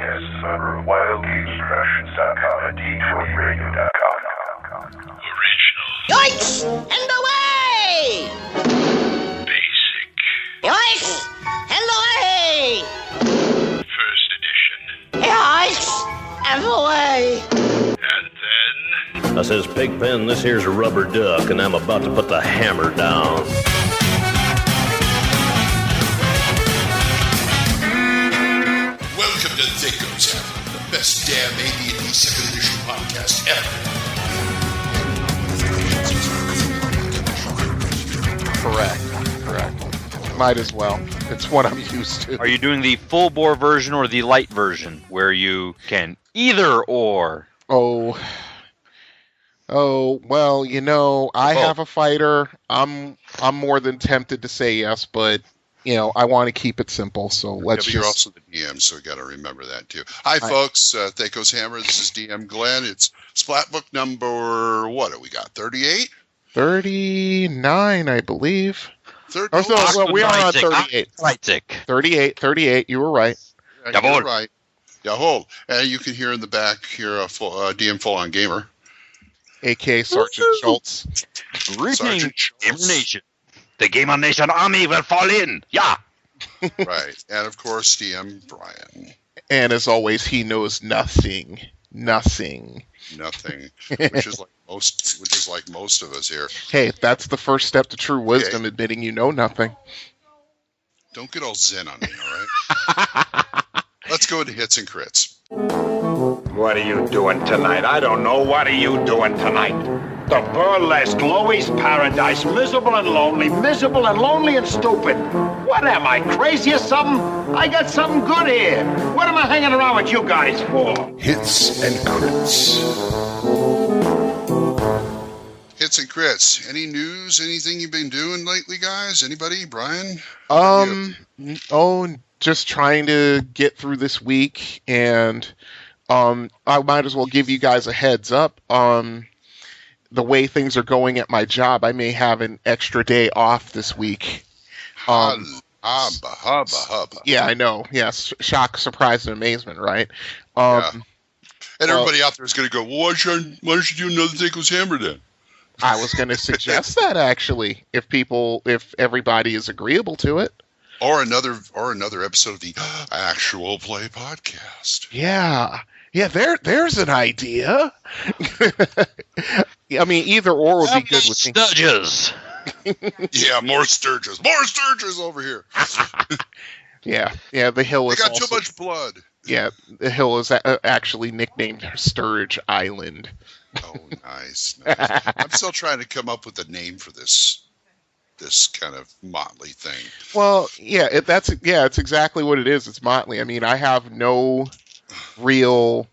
podcasts is a member of WildGamesProductions.com and D20Radio.com. Original. Yoinks! And away! Basic. Yoinks! And away! First edition. Yoinks! And away! And then... I says, Pigpen, this here's a rubber duck, and I'm about to put the hammer down. Welcome to THACO's Hammer, the best damn AD&D 2nd edition podcast ever. Correct. Might as well. It's what I'm used to. Are you doing the full bore version or the light version, where you can either or? Oh, well, you know, I have a fighter. I'm more than tempted to say yes, but you know, I want to keep it simple, so let's but you're also the DM, so we got to remember that too. Hi, folks. THACO's Hammer. This is DM Glen. It's Splat Book number, what do we got, 38? 39, I believe. We are on 38. 38. You were right. You were right. Jawohl. And you can hear in the back here a DM Full On Gamer. A.K.A. Sergeant Schultz. Greetings, Gamer Nation. The Gamer Nation army will fall in. Yeah. Right. And, of course, DM Brian. And, as always, he knows nothing. Nothing. Which is like most of us here. Hey, that's the first step to true wisdom, admitting you know nothing. Don't get all zen on me, all right? Let's go into hits and crits. What are you doing tonight? I don't know. What are you doing tonight? The burlesque, Louie's Paradise, miserable and lonely and stupid. What am I, crazy or something? I got something good here. What am I hanging around with you guys for? Hits and crits. Hits and crits. Any news? Anything you've been doing lately, guys? Anybody? Brian? Just trying to get through this week, and I might as well give you guys a heads up. The way things are going at my job, I may have an extra day off this week. Hubba. Yeah, I know. Yes, shock, surprise, and amazement, right? And everybody out there is going to go, well, why don't you do another THACO's Hammer then? I was going to suggest that, actually, if everybody is agreeable to it. Or another episode of the Actual Play Podcast. Yeah, there's an idea. I mean, either or would be good with me. Sturges. Yeah, more Sturges over here. Yeah. The hill is. They got too much blood. Yeah, the hill is actually nicknamed Sturge Island. Oh, nice. I'm still trying to come up with a name for this kind of motley thing. Well, it's exactly what it is. It's motley. I mean, I have no real.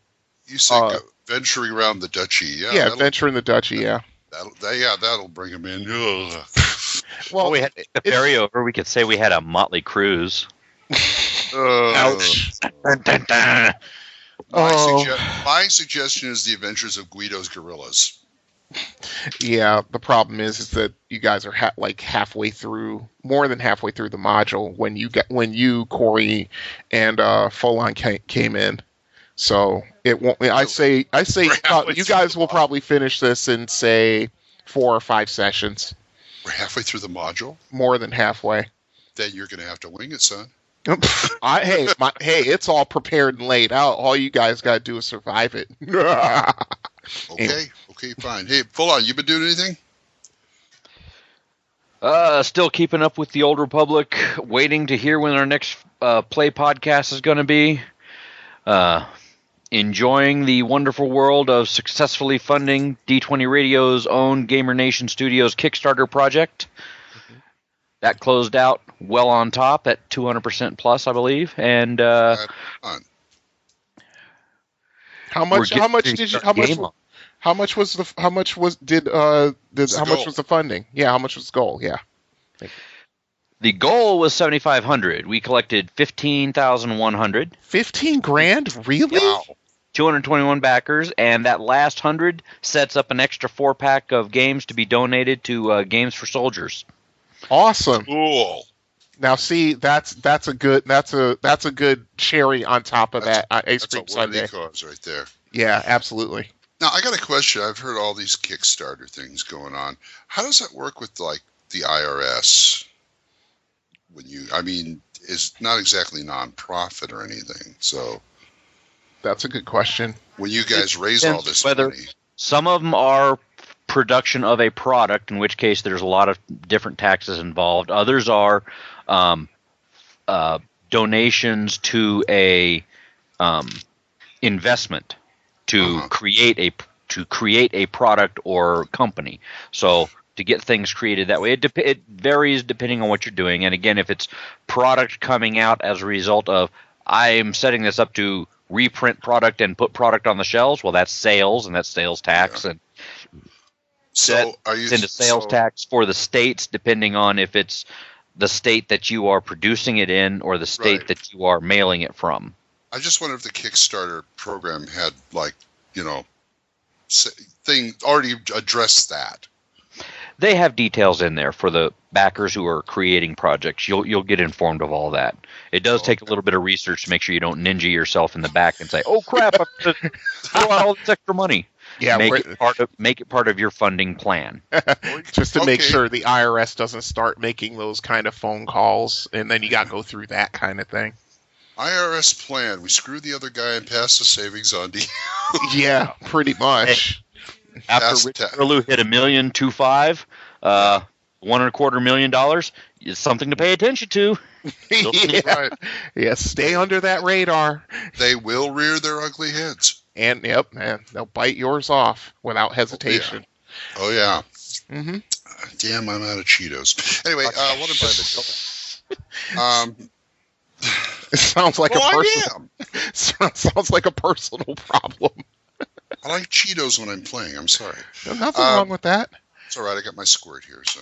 You said venturing around the duchy. Yeah, venturing the duchy. Yeah. That'll bring him in. Ugh. Well, we had a ferry over. We could say we had a motley cruise. Ouch. My suggestion is the Adventures of Guido's Gorillas. Yeah, the problem is that you guys are halfway through, more than halfway through the module when you Corey and Full On came in. So it won't. I say you guys will probably finish this in say 4 or 5 sessions. We're halfway through the module. More than halfway. Then you're going to have to wing it, son. Hey, it's all prepared and laid out. All you guys got to do is survive it. Okay, fine. Hey, Full On, you been doing anything? Still keeping up with the Old Republic, waiting to hear when our next play podcast is going to be. Enjoying the wonderful world of successfully funding D20 Radio's own Gamer Nation Studios Kickstarter project. That closed out well on top at 200% plus, I believe. And how much was the funding? Yeah, how much was the goal? Yeah. The goal was $7,500. We collected $15,100. 15 grand, really? Wow. 221 backers, and that last 100 sets up an extra 4-pack of games to be donated to Games for Soldiers. Awesome. Cool. Now, see, that's a good cherry on top of that ice cream sundae. That's a worthy cause right there. Yeah, absolutely. Now, I got a question. I've heard all these Kickstarter things going on. How does that work with, like, the IRS? It's not exactly non-profit or anything, so... That's a good question. When you guys raise all this money... Some of them are production of a product, in which case there's a lot of different taxes involved. Others are donations to a investment to create a product or company. So to get things created that way, it varies depending on what you're doing. And again, if it's product coming out as a result of I'm setting this up to reprint product and put product on the shelves, well, that's sales, and that's sales tax, and so into sales tax for the states, depending on if it's the state that you are producing it in or the state that you are mailing it from. I just wonder if the Kickstarter program had, like, thing already addressed that. They have details in there for the backers who are creating projects. You'll get informed of all that. It does take a little bit of research to make sure you don't ninja yourself in the back and say, "Oh crap, I have to throw out all this extra money." Yeah, make it part of your funding plan. Just to make sure the IRS doesn't start making those kind of phone calls, and then you got to go through that kind of thing. IRS plan. We screw the other guy and pass the savings on to you. Yeah, pretty much. Hey, after Rich Curlew hit $1,250,000, $1.25 million is something to pay attention to. Yeah, stay under that radar. They will rear their ugly heads. And they'll bite yours off without hesitation. Oh yeah. Mm-hmm. Damn, I'm out of Cheetos. Anyway, what about it? It sounds like sounds like a personal problem. I like Cheetos when I'm playing. I'm sorry. There's nothing wrong with that. It's all right. I got my squirt here. So,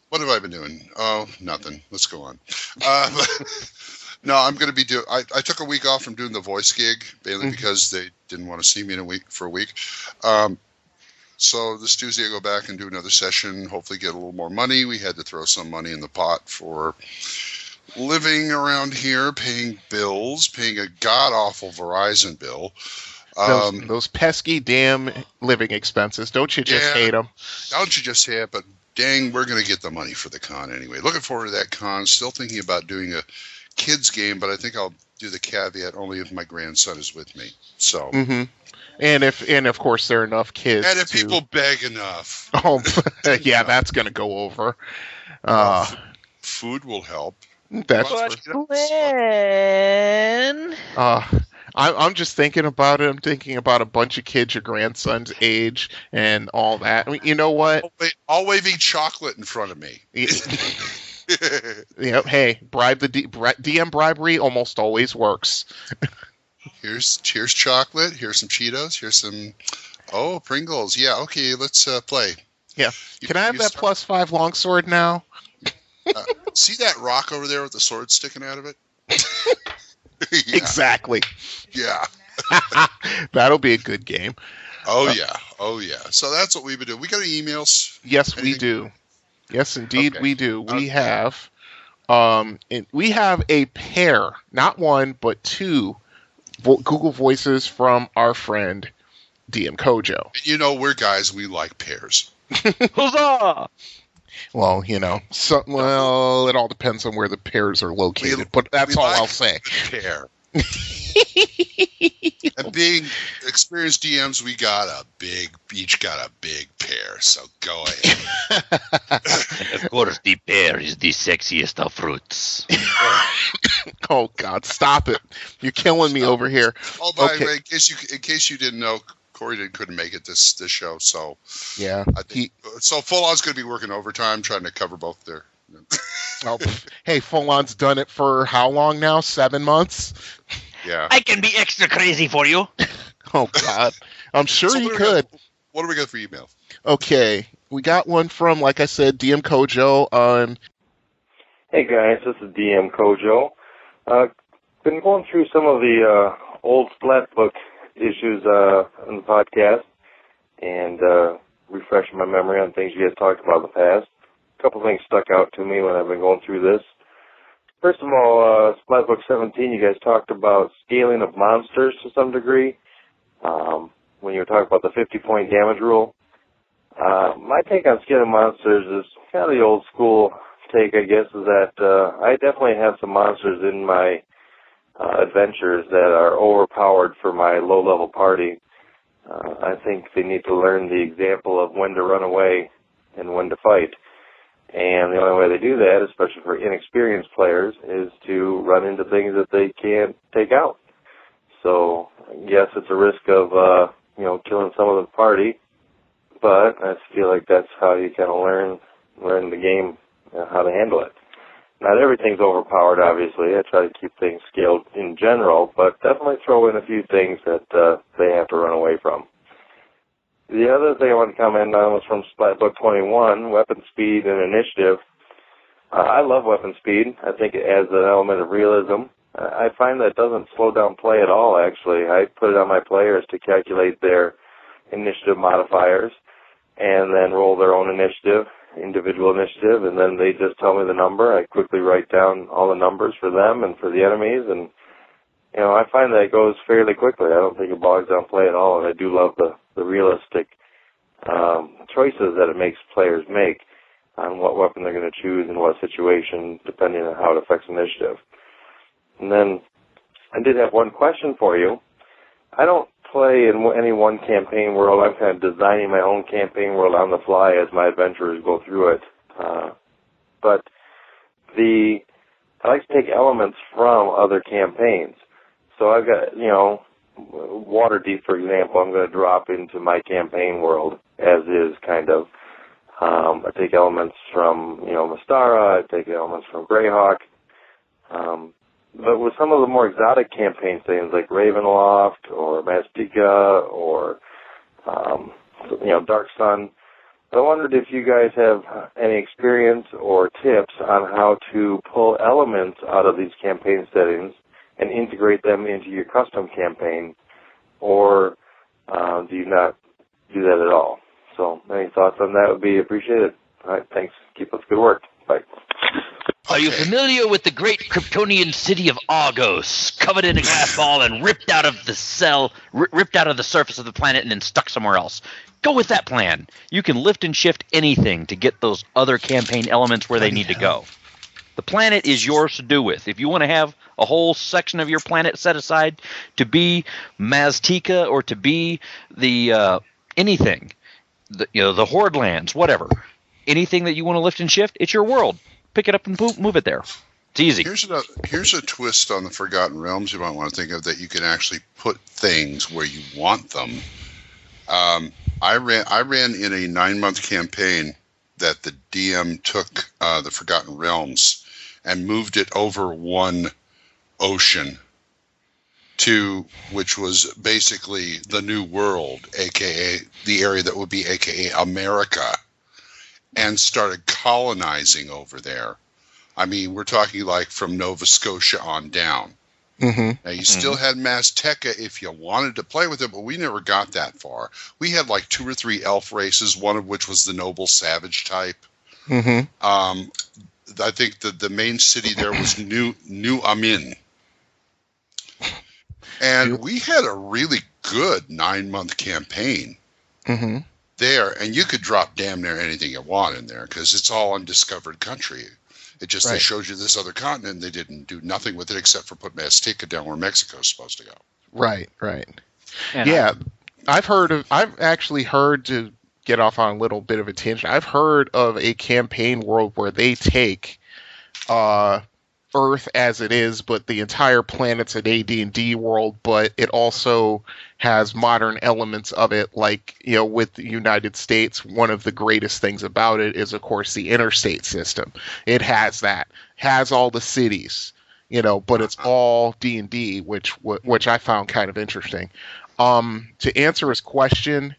what have I been doing? Oh, nothing. Let's go on. No, I'm going to be doing. I took a week off from doing the voice gig mainly because they didn't want to see me for a week. So this Tuesday I go back and do another session. Hopefully get a little more money. We had to throw some money in the pot for living around here, paying bills, paying a god awful Verizon bill. Those pesky damn living expenses. Don't you just hate them? Don't you just hate it? But dang, we're going to get the money for the con anyway. Looking forward to that con. Still thinking about doing a kids game, but I think I'll do the caveat only if my grandson is with me. So, and of course there are enough kids, and if people beg enough. Oh, yeah, that's going to go over. Food will help. That's Glenn. I'm just thinking about it. I'm thinking about a bunch of kids your grandson's age and all that. I mean, you know what? All waving chocolate in front of me. Yep. Hey, DM bribery almost always works. Here's chocolate. Here's some Cheetos. Here's some Pringles. Yeah. Okay. Let's play. Yeah. Can I have that +5 longsword now? See that rock over there with the sword sticking out of it? Yeah. Exactly. Yeah. That'll be a good game. Oh yeah. So that's what we've been doing. We got any emails? Yes, we do. Yes, indeed, we do. We have a pair, not one, but two Google Voices from our friend DM Kojo. You know, we're guys. We like pairs. Huzzah! Well, it all depends on where the pairs are located, but that's all I'll say. Pair. And being experienced DMs, we each got a big pair, so go ahead. Of course, the pear is the sexiest of fruits. Oh, God, stop it. You're killing me over here. Oh, by the way, in case you didn't know, Corey couldn't make it this show, so yeah. So Full On's going to be working overtime trying to cover both their. Hey, Full On's done it for how long now? 7 months? Yeah. I can be extra crazy for you. Oh, God. I'm sure you could. What do we got for email? Okay. We got one from, like I said, DM Kojo on. Hey, guys. This is DM Kojo. Been going through some of the old Splatbook issues on the podcast and refreshing my memory on things you guys talked about in the past. a couple things stuck out to me when I've been going through this. First of all, Splat Book 17, you guys talked about scaling of monsters to some degree. When you were talking about the 50-point damage rule. My take on scaling monsters is kind of the old school take, I guess, is that I definitely have some monsters in my adventures that are overpowered for my low-level party. I think they need to learn the example of when to run away and when to fight. And the only way they do that, especially for inexperienced players, is to run into things that they can't take out. So, yes, it's a risk of, killing some of the party, but I feel like that's how you kind of learn the game, how to handle it. Not everything's overpowered, obviously. I try to keep things scaled in general, but definitely throw in a few things that they have to run away from. The other thing I want to comment on was from Splat Book 21, weapon speed and initiative. I love weapon speed. I think it adds an element of realism. I find that it doesn't slow down play at all, actually. I put it on my players to calculate their initiative modifiers and then roll their own initiative, individual initiative, and then they just tell me the number. I quickly write down all the numbers for them and for the enemies, and I find that it goes fairly quickly. I don't think it bogs down play at all, and I do love the realistic choices that it makes players make on what weapon they're going to choose in what situation, depending on how it affects initiative. And then I did have one question for you. I don't play in any one campaign world. I'm kind of designing my own campaign world on the fly as my adventurers go through it. But I like to take elements from other campaigns. So I've got, Waterdeep, for example, I'm going to drop into my campaign world as is, kind of. I take elements from, Mystara. I take elements from Greyhawk. But with some of the more exotic campaign things like Ravenloft or Mastika or, Dark Sun, I wondered if you guys have any experience or tips on how to pull elements out of these campaign settings and integrate them into your custom campaign, or do you not do that at all? So any thoughts on that would be appreciated. All right, thanks. Keep up the good work. Bye. Are you familiar with the great Kryptonian city of Argos, covered in a glass ball and ripped out of the surface of the planet and then stuck somewhere else? Go with that plan. You can lift and shift anything to get those other campaign elements where they need to go. The planet is yours to do with. If you want to have a whole section of your planet set aside to be Maztica or to be the anything, the Horde lands, whatever, anything that you want to lift and shift, it's your world. Pick it up and move it there. It's easy. Here's a twist on the Forgotten Realms you might want to think of, that you can actually put things where you want them. I ran in a 9-month campaign that the DM took the Forgotten Realms and moved it over one ocean to, which was basically the New World, aka the area that would be aka America, and started colonizing over there. I mean, we're talking like from Nova Scotia on down. Mm-hmm. Now, you still had Mazteca if you wanted to play with it, but we never got that far. We had like 2 or 3 elf races, one of which was the noble savage type. Mm-hmm. I think the main city there was New Amin. And we had a really good 9-month campaign. Mm-hmm. There, and you could drop damn near anything you want in there because it's all undiscovered country. It just They showed you this other continent, and they didn't do nothing with it except for put Mazteca down where Mexico's supposed to go. Right. And I've actually heard, to get off on a little bit of a tangent, I've heard of a campaign world where they take Earth as it is, but the entire planet's an AD&D world, but it also has modern elements of it, like, with the United States, one of the greatest things about it is, of course, the interstate system. It has all the cities, but it's all D&D, which I found kind of interesting. To answer his question,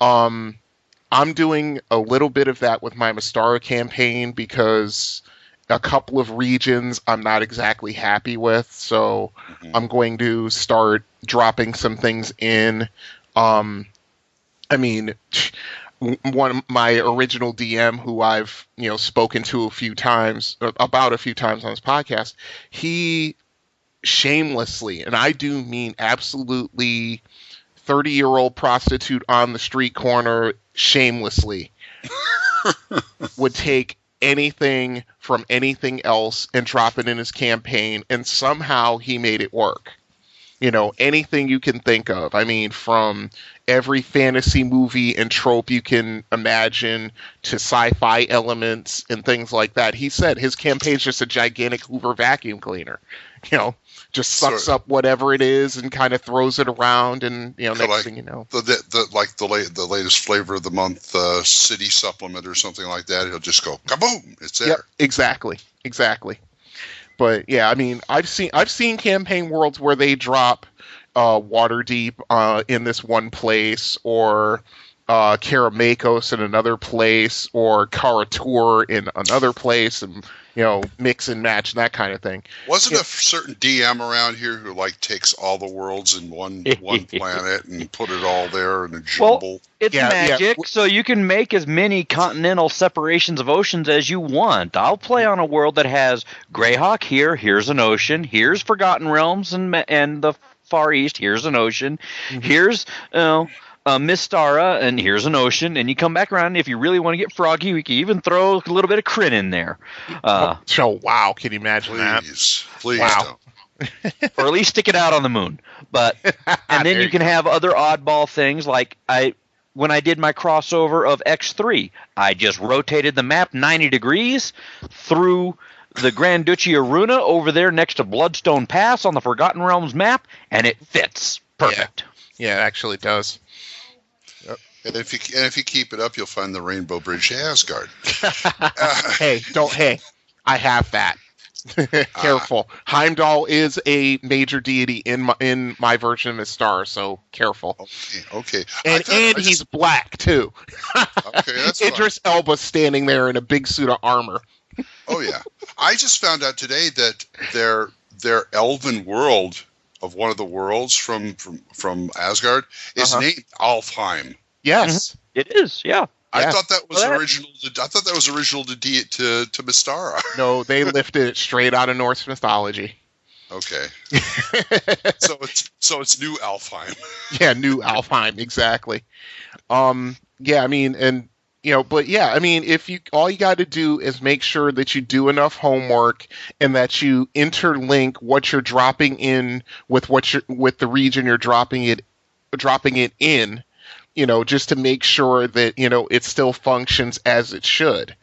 I'm doing a little bit of that with my Mystara campaign because a couple of regions I'm not exactly happy with, so I'm going to start dropping some things in. I mean, my original DM, who I've spoken to a few times on this podcast, he shamelessly, and I do mean absolutely, 30-year-old prostitute on the street corner, shamelessly, would take anything from anything else and drop it in his campaign, and somehow he made it work. Anything you can think of. I mean, from every fantasy movie and trope you can imagine to sci-fi elements and things like that. He said his campaign's just a gigantic Hoover vacuum cleaner. Just sucks up whatever it is and kind of throws it around, and next thing you know, the latest flavor of the month city supplement or something like that. He'll just go kaboom! It's there. Yep, exactly. But yeah, I mean, I've seen campaign worlds where they drop Waterdeep in this one place, or Karamakos in another place, or Karatur in another place, and mix and match, that kind of thing. Wasn't a certain DM around here who takes all the worlds in one planet and put it all there in a jumble? Well, it's magic, so you can make as many continental separations of oceans as you want. I'll play on a world that has Greyhawk here. Here's an ocean. Here's Forgotten Realms and the Far East. Here's an ocean. Mm-hmm. Here's Mystara, and here's an ocean, and you come back around, and if you really want to get froggy, we can even throw a little bit of Kryn in there. Wow, can you imagine that? Please wow. don't. Or at least stick it out on the moon. But and then you can have other oddball things, like when I did my crossover of X3, I just rotated the map 90 degrees through the Grand Duchy of Runa over there next to Bloodstone Pass on the Forgotten Realms map, and it fits perfect. Yeah, it actually does. And if you keep it up, you'll find the Rainbow Bridge to Asgard. Hey, I have that. Careful. Heimdall is a major deity in my version of Mystara, so careful. Okay. And he's black too. Okay, that's Idris Elba standing there in a big suit of armor. Oh yeah. I just found out today that their elven world of one of the worlds from Asgard is named Alfheim. Yes, it is. Yeah, I thought that was original. I thought that was original to Mystara. No, they lifted it straight out of Norse mythology. Okay, so it's new Alfheim. Yeah, new Alfheim, exactly. Yeah, I mean, and but yeah, I mean, all you got to do is make sure that you do enough homework and that you interlink what you're dropping in with with the region you're dropping it in. Just to make sure that, it still functions as it should.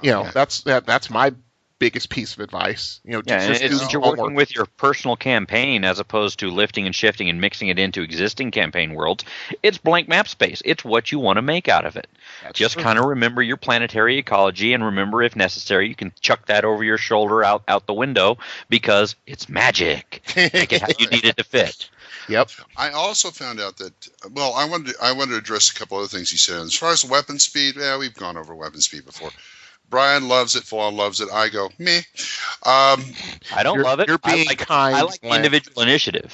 That's my biggest piece of advice. You're working with your personal campaign as opposed to lifting and shifting and mixing it into existing campaign worlds. It's blank map space. It's what you want to make out of it. Just kind of remember your planetary ecology, and remember, if necessary, you can chuck that over your shoulder out the window, because it's magic. Make it how you need it to fit. Yep. I also found out that, I wanted to address a couple other things he said. As far as weapon speed, we've gone over weapon speed before. Brian loves it. Fawn loves it. I go, meh. I don't love it. You're being kind. I like individual initiative.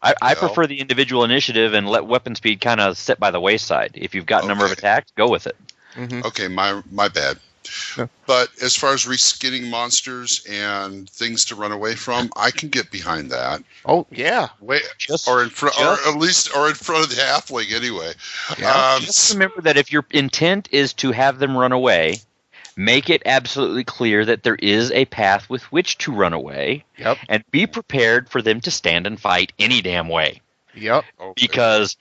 I prefer the individual initiative and let weapon speed kind of sit by the wayside. If you've got a number of attacks, go with it. Mm-hmm. Okay, my bad. But as far as reskinning monsters and things to run away from, I can get behind that. Oh yeah, or in front of the halfling anyway. Yeah. Just remember that if your intent is to have them run away, make it absolutely clear that there is a path with which to run away. Yep. And be prepared for them to stand and fight any damn way. Yep. Okay. Because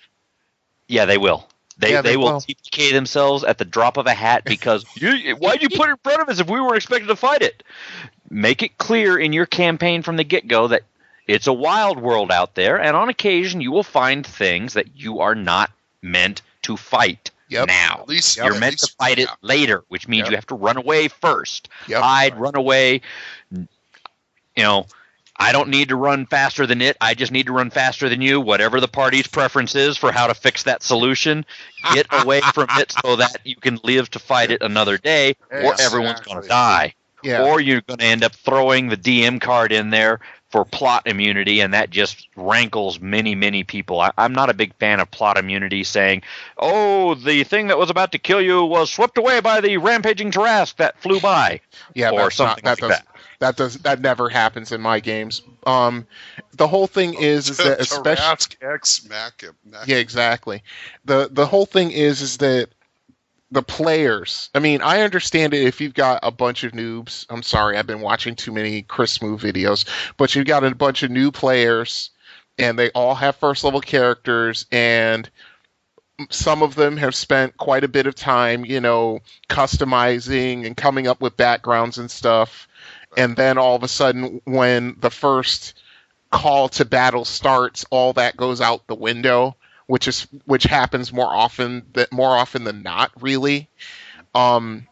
they will. They will TPK themselves at the drop of a hat, because why'd you put it in front of us if we were expected to fight it? Make it clear in your campaign from the get-go that it's a wild world out there, and on occasion you will find things that you are not meant to fight now. You're meant to fight it later, which means you have to run away first. Hide, run away. I don't need to run faster than it. I just need to run faster than you. Whatever the party's preference is for how to fix that solution, get away from it so that you can live to fight it another day, or everyone's going to die. Yeah. Or you're going to end up throwing the DM card in there, for plot immunity, and that just rankles many people. I'm not a big fan of plot immunity saying, oh, the thing that was about to kill you was swept away by the rampaging Tarrasque that flew by. Yeah, or something like that. That never happens in my games. The whole thing is that especially X Mac. Yeah, exactly. The whole thing is that the players, I mean, I understand it if you've got a bunch of noobs. I'm sorry, I've been watching too many Chris Smoo videos, but you've got a bunch of new players, and they all have first level characters, and some of them have spent quite a bit of time, customizing and coming up with backgrounds and stuff. And then all of a sudden, when the first call to battle starts, all that goes out the window, which happens more often than not, really. But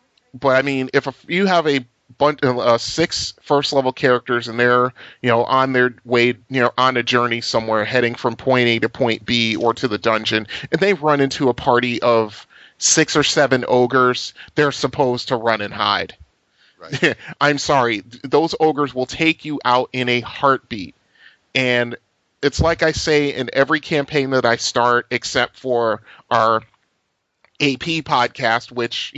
I mean, if you have a bunch of 6 first level characters and they're on their way on a journey somewhere, heading from point A to point B or to the dungeon, and they run into a party of 6 or 7 ogres, they're supposed to run and hide. Right. I'm sorry, those ogres will take you out in a heartbeat. And it's like I say in every campaign that I start, except for our AP podcast, which,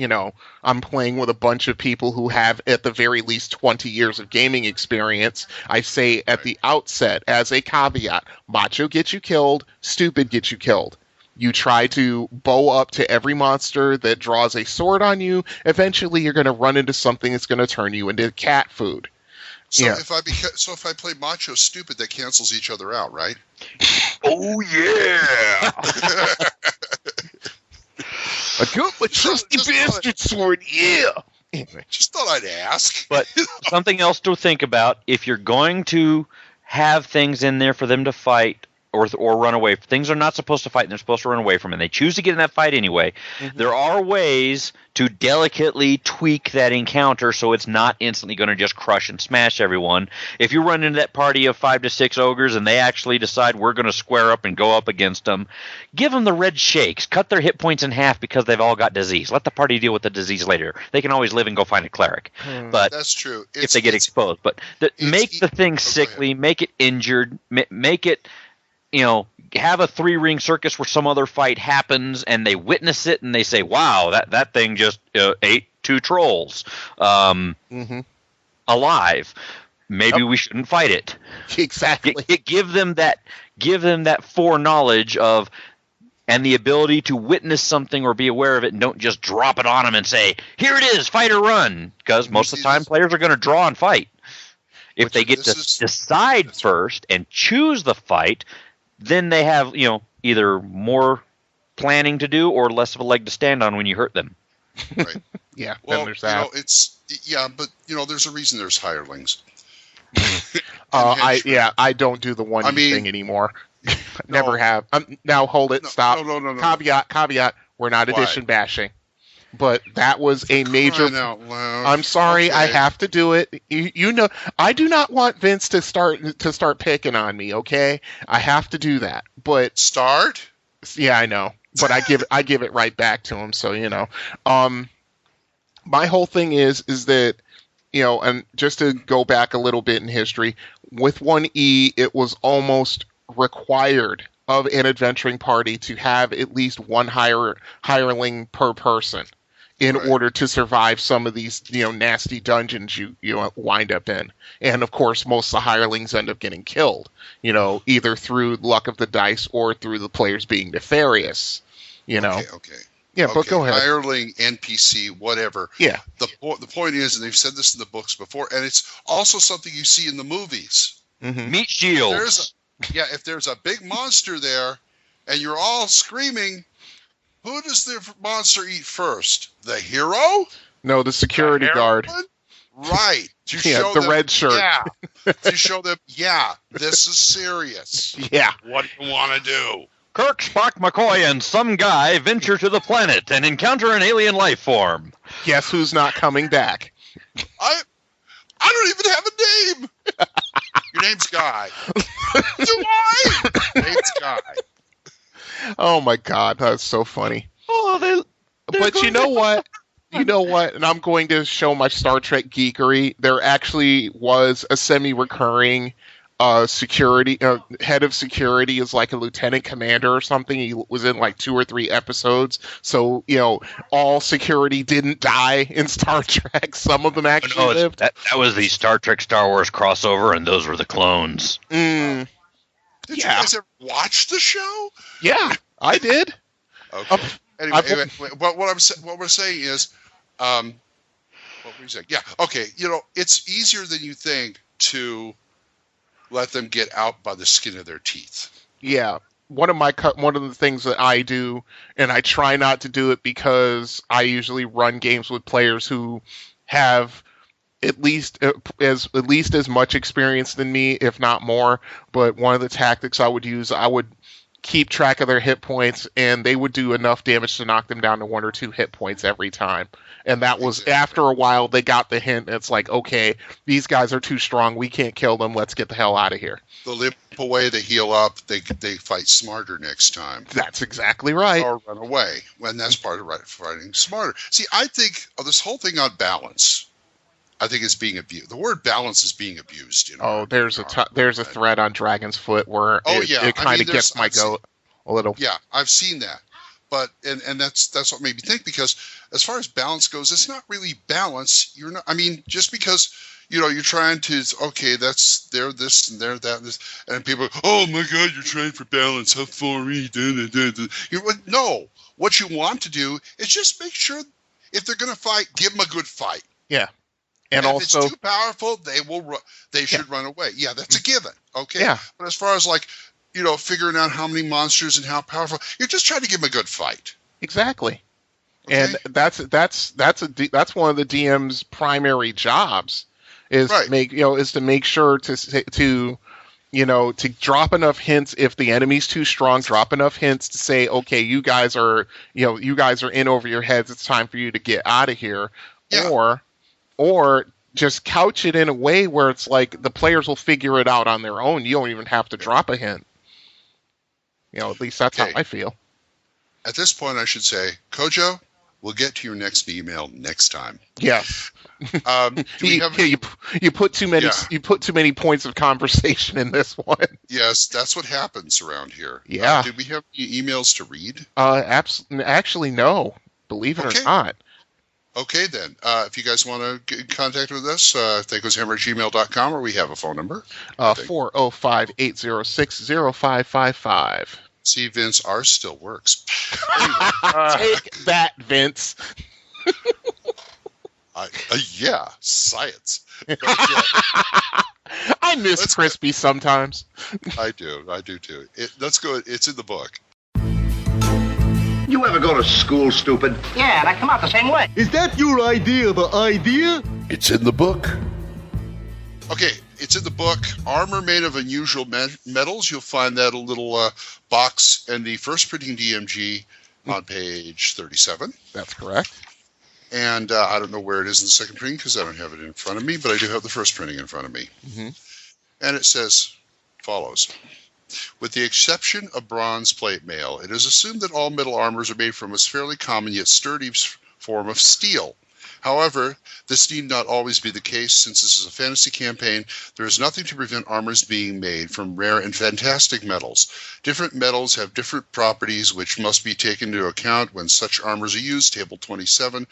I'm playing with a bunch of people who have at the very least 20 years of gaming experience. I say at the outset, as a caveat, macho gets you killed, stupid gets you killed. You try to bow up to every monster that draws a sword on you. Eventually, you're going to run into something that's going to turn you into cat food. So if I play macho stupid, that cancels each other out, right? Oh yeah! I got my trusty bastard sword. Yeah. Anyway. Just thought I'd ask. But something else to think about: if you're going to have things in there for them to fight or run away, things are not supposed to fight and they're supposed to run away from, and they choose to get in that fight anyway. Mm-hmm. There are ways to delicately tweak that encounter so it's not instantly going to just crush and smash everyone. If you run into that party of 5 to 6 ogres and they actually decide we're going to square up and go up against them, give them the red shakes. Cut their hit points in half because they've all got disease. Let the party deal with the disease later. They can always live and go find a cleric. But that's true. If they get exposed. But make the thing sickly, make it injured, make it... have a 3-ring circus where some other fight happens and they witness it and they say, wow, that thing just ate 2 trolls alive. Maybe we shouldn't fight it. Exactly. Give them that foreknowledge of and the ability to witness something or be aware of it, and don't just drop it on them and say, here it is, fight or run. Because most of the time players are going to draw and fight. If they get to decide first and choose the fight, then they have, either more planning to do or less of a leg to stand on when you hurt them. Right. Yeah. Well, there's that. But there's a reason there's hirelings. I don't do the thing anymore. Never have. Now hold it. Stop. No. Caveat. We're not edition bashing. But that was a major. I'm sorry, okay. I have to do it. I do not want Vince to start picking on me. Okay, I have to do that. But start. Yeah, I know. But I give it right back to him. So my whole thing is that and just to go back a little bit in history, with 1E, it was almost required of an adventuring party to have at least one hireling per person in order to survive some of these, nasty dungeons you wind up in. And of course, most of the hirelings end up getting killed, either through luck of the dice or through the players being nefarious, Okay. Yeah, but go ahead. Hireling, NPC, whatever. Yeah. The point is, and they've said this in the books before, and it's also something you see in the movies. Mm-hmm. Meat shields. If there's a big monster there, and you're all screaming, who does the monster eat first? The hero? No, the security guard. Right. To show the them, red shirt. Yeah. To show them, this is serious. Yeah. What do you want to do? Kirk, Spock, McCoy, and some guy venture to the planet and encounter an alien life form. Guess who's not coming back? I don't even have a name. Your name's Guy. Do I? Name's Guy. Oh my God, that's so funny. Oh, but you know what? And I'm going to show my Star Trek geekery. There actually was a semi-recurring security head of security is like a lieutenant commander or something. He was in like 2 or 3 episodes, so all security didn't die in Star Trek. Some of them actually lived. That was the Star Trek Star Wars crossover, and those were the clones. Did you guys ever watch the show? Yeah, I did. Okay. Anyway, what we're saying is, what were you saying? Yeah. Okay. It's easier than you think to let them get out by the skin of their teeth. Yeah. One of the things that I do, and I try not to do it because I usually run games with players who have at least as much experience than me, if not more. But one of the tactics I would use, I would keep track of their hit points, and they would do enough damage to knock them down to 1 or 2 hit points every time. And that was after a while they got the hint. It's like, okay, these guys are too strong. We can't kill them. Let's get the hell out of here. They limp away, they heal up, they fight smarter next time. That's exactly right. Or run away. And that's part of fighting smarter. See, I think this whole thing on balance, I think it's being abused. The word balance is being abused. There's a thread on Dragon's Foot where it kind of gets my goat a little. Yeah, I've seen that. But and that's what made me think, because as far as balance goes, it's not really balance. You're not. I mean, just because you're trying to, okay, they're this and they're that and this, and people go, oh my God, you're trying for balance. How far are you? No, what you want to do is just make sure if they're going to fight, give them a good fight. Yeah. And if also, it's too powerful, they should run away. Yeah, that's a given. Okay. Yeah. But as far as figuring out how many monsters and how powerful, you're just trying to give them a good fight. Exactly. Okay? And that's one of the DM's primary jobs is to make sure to drop enough hints if the enemy's too strong, drop enough hints to say, okay, you guys are in over your heads. It's time for you to get out of here. Yeah. Or just couch it in a way where it's like the players will figure it out on their own. You don't even have to drop a hint. At least that's how I feel. At this point, I should say, Kojo, we'll get to your next email next time. Yeah. You put too many. You put too many points of conversation in this one. Yes, that's what happens around here. Yeah. Do we have any emails to read? Actually, no. Believe it or not. Okay, then. If you guys want to get in contact with us, thacoshammer@gmail.com, or we have a phone number. 405-806-0555. See, Vince, ours still works. Anyway, take that, Vince. Science. But, I miss Crispy sometimes. I do too. Let's go. It's in the book. You ever go to school, stupid? Yeah, and I come out the same way. Is that your idea of an idea? It's in the book. Okay, it's in the book. Armor made of unusual metals. You'll find that a little box in the first printing DMG on page 37. That's correct. And I don't know where it is in the second printing because I don't have it in front of me, but I do have the first printing in front of me. Mm-hmm. And it says follows. With the exception of bronze plate mail, it is assumed that all metal armors are made from a fairly common yet sturdy form of steel. However, this need not always be the case. Since this is a fantasy campaign, there is nothing to prevent armors being made from rare and fantastic metals. Different metals have different properties which must be taken into account when such armors are used. Table 27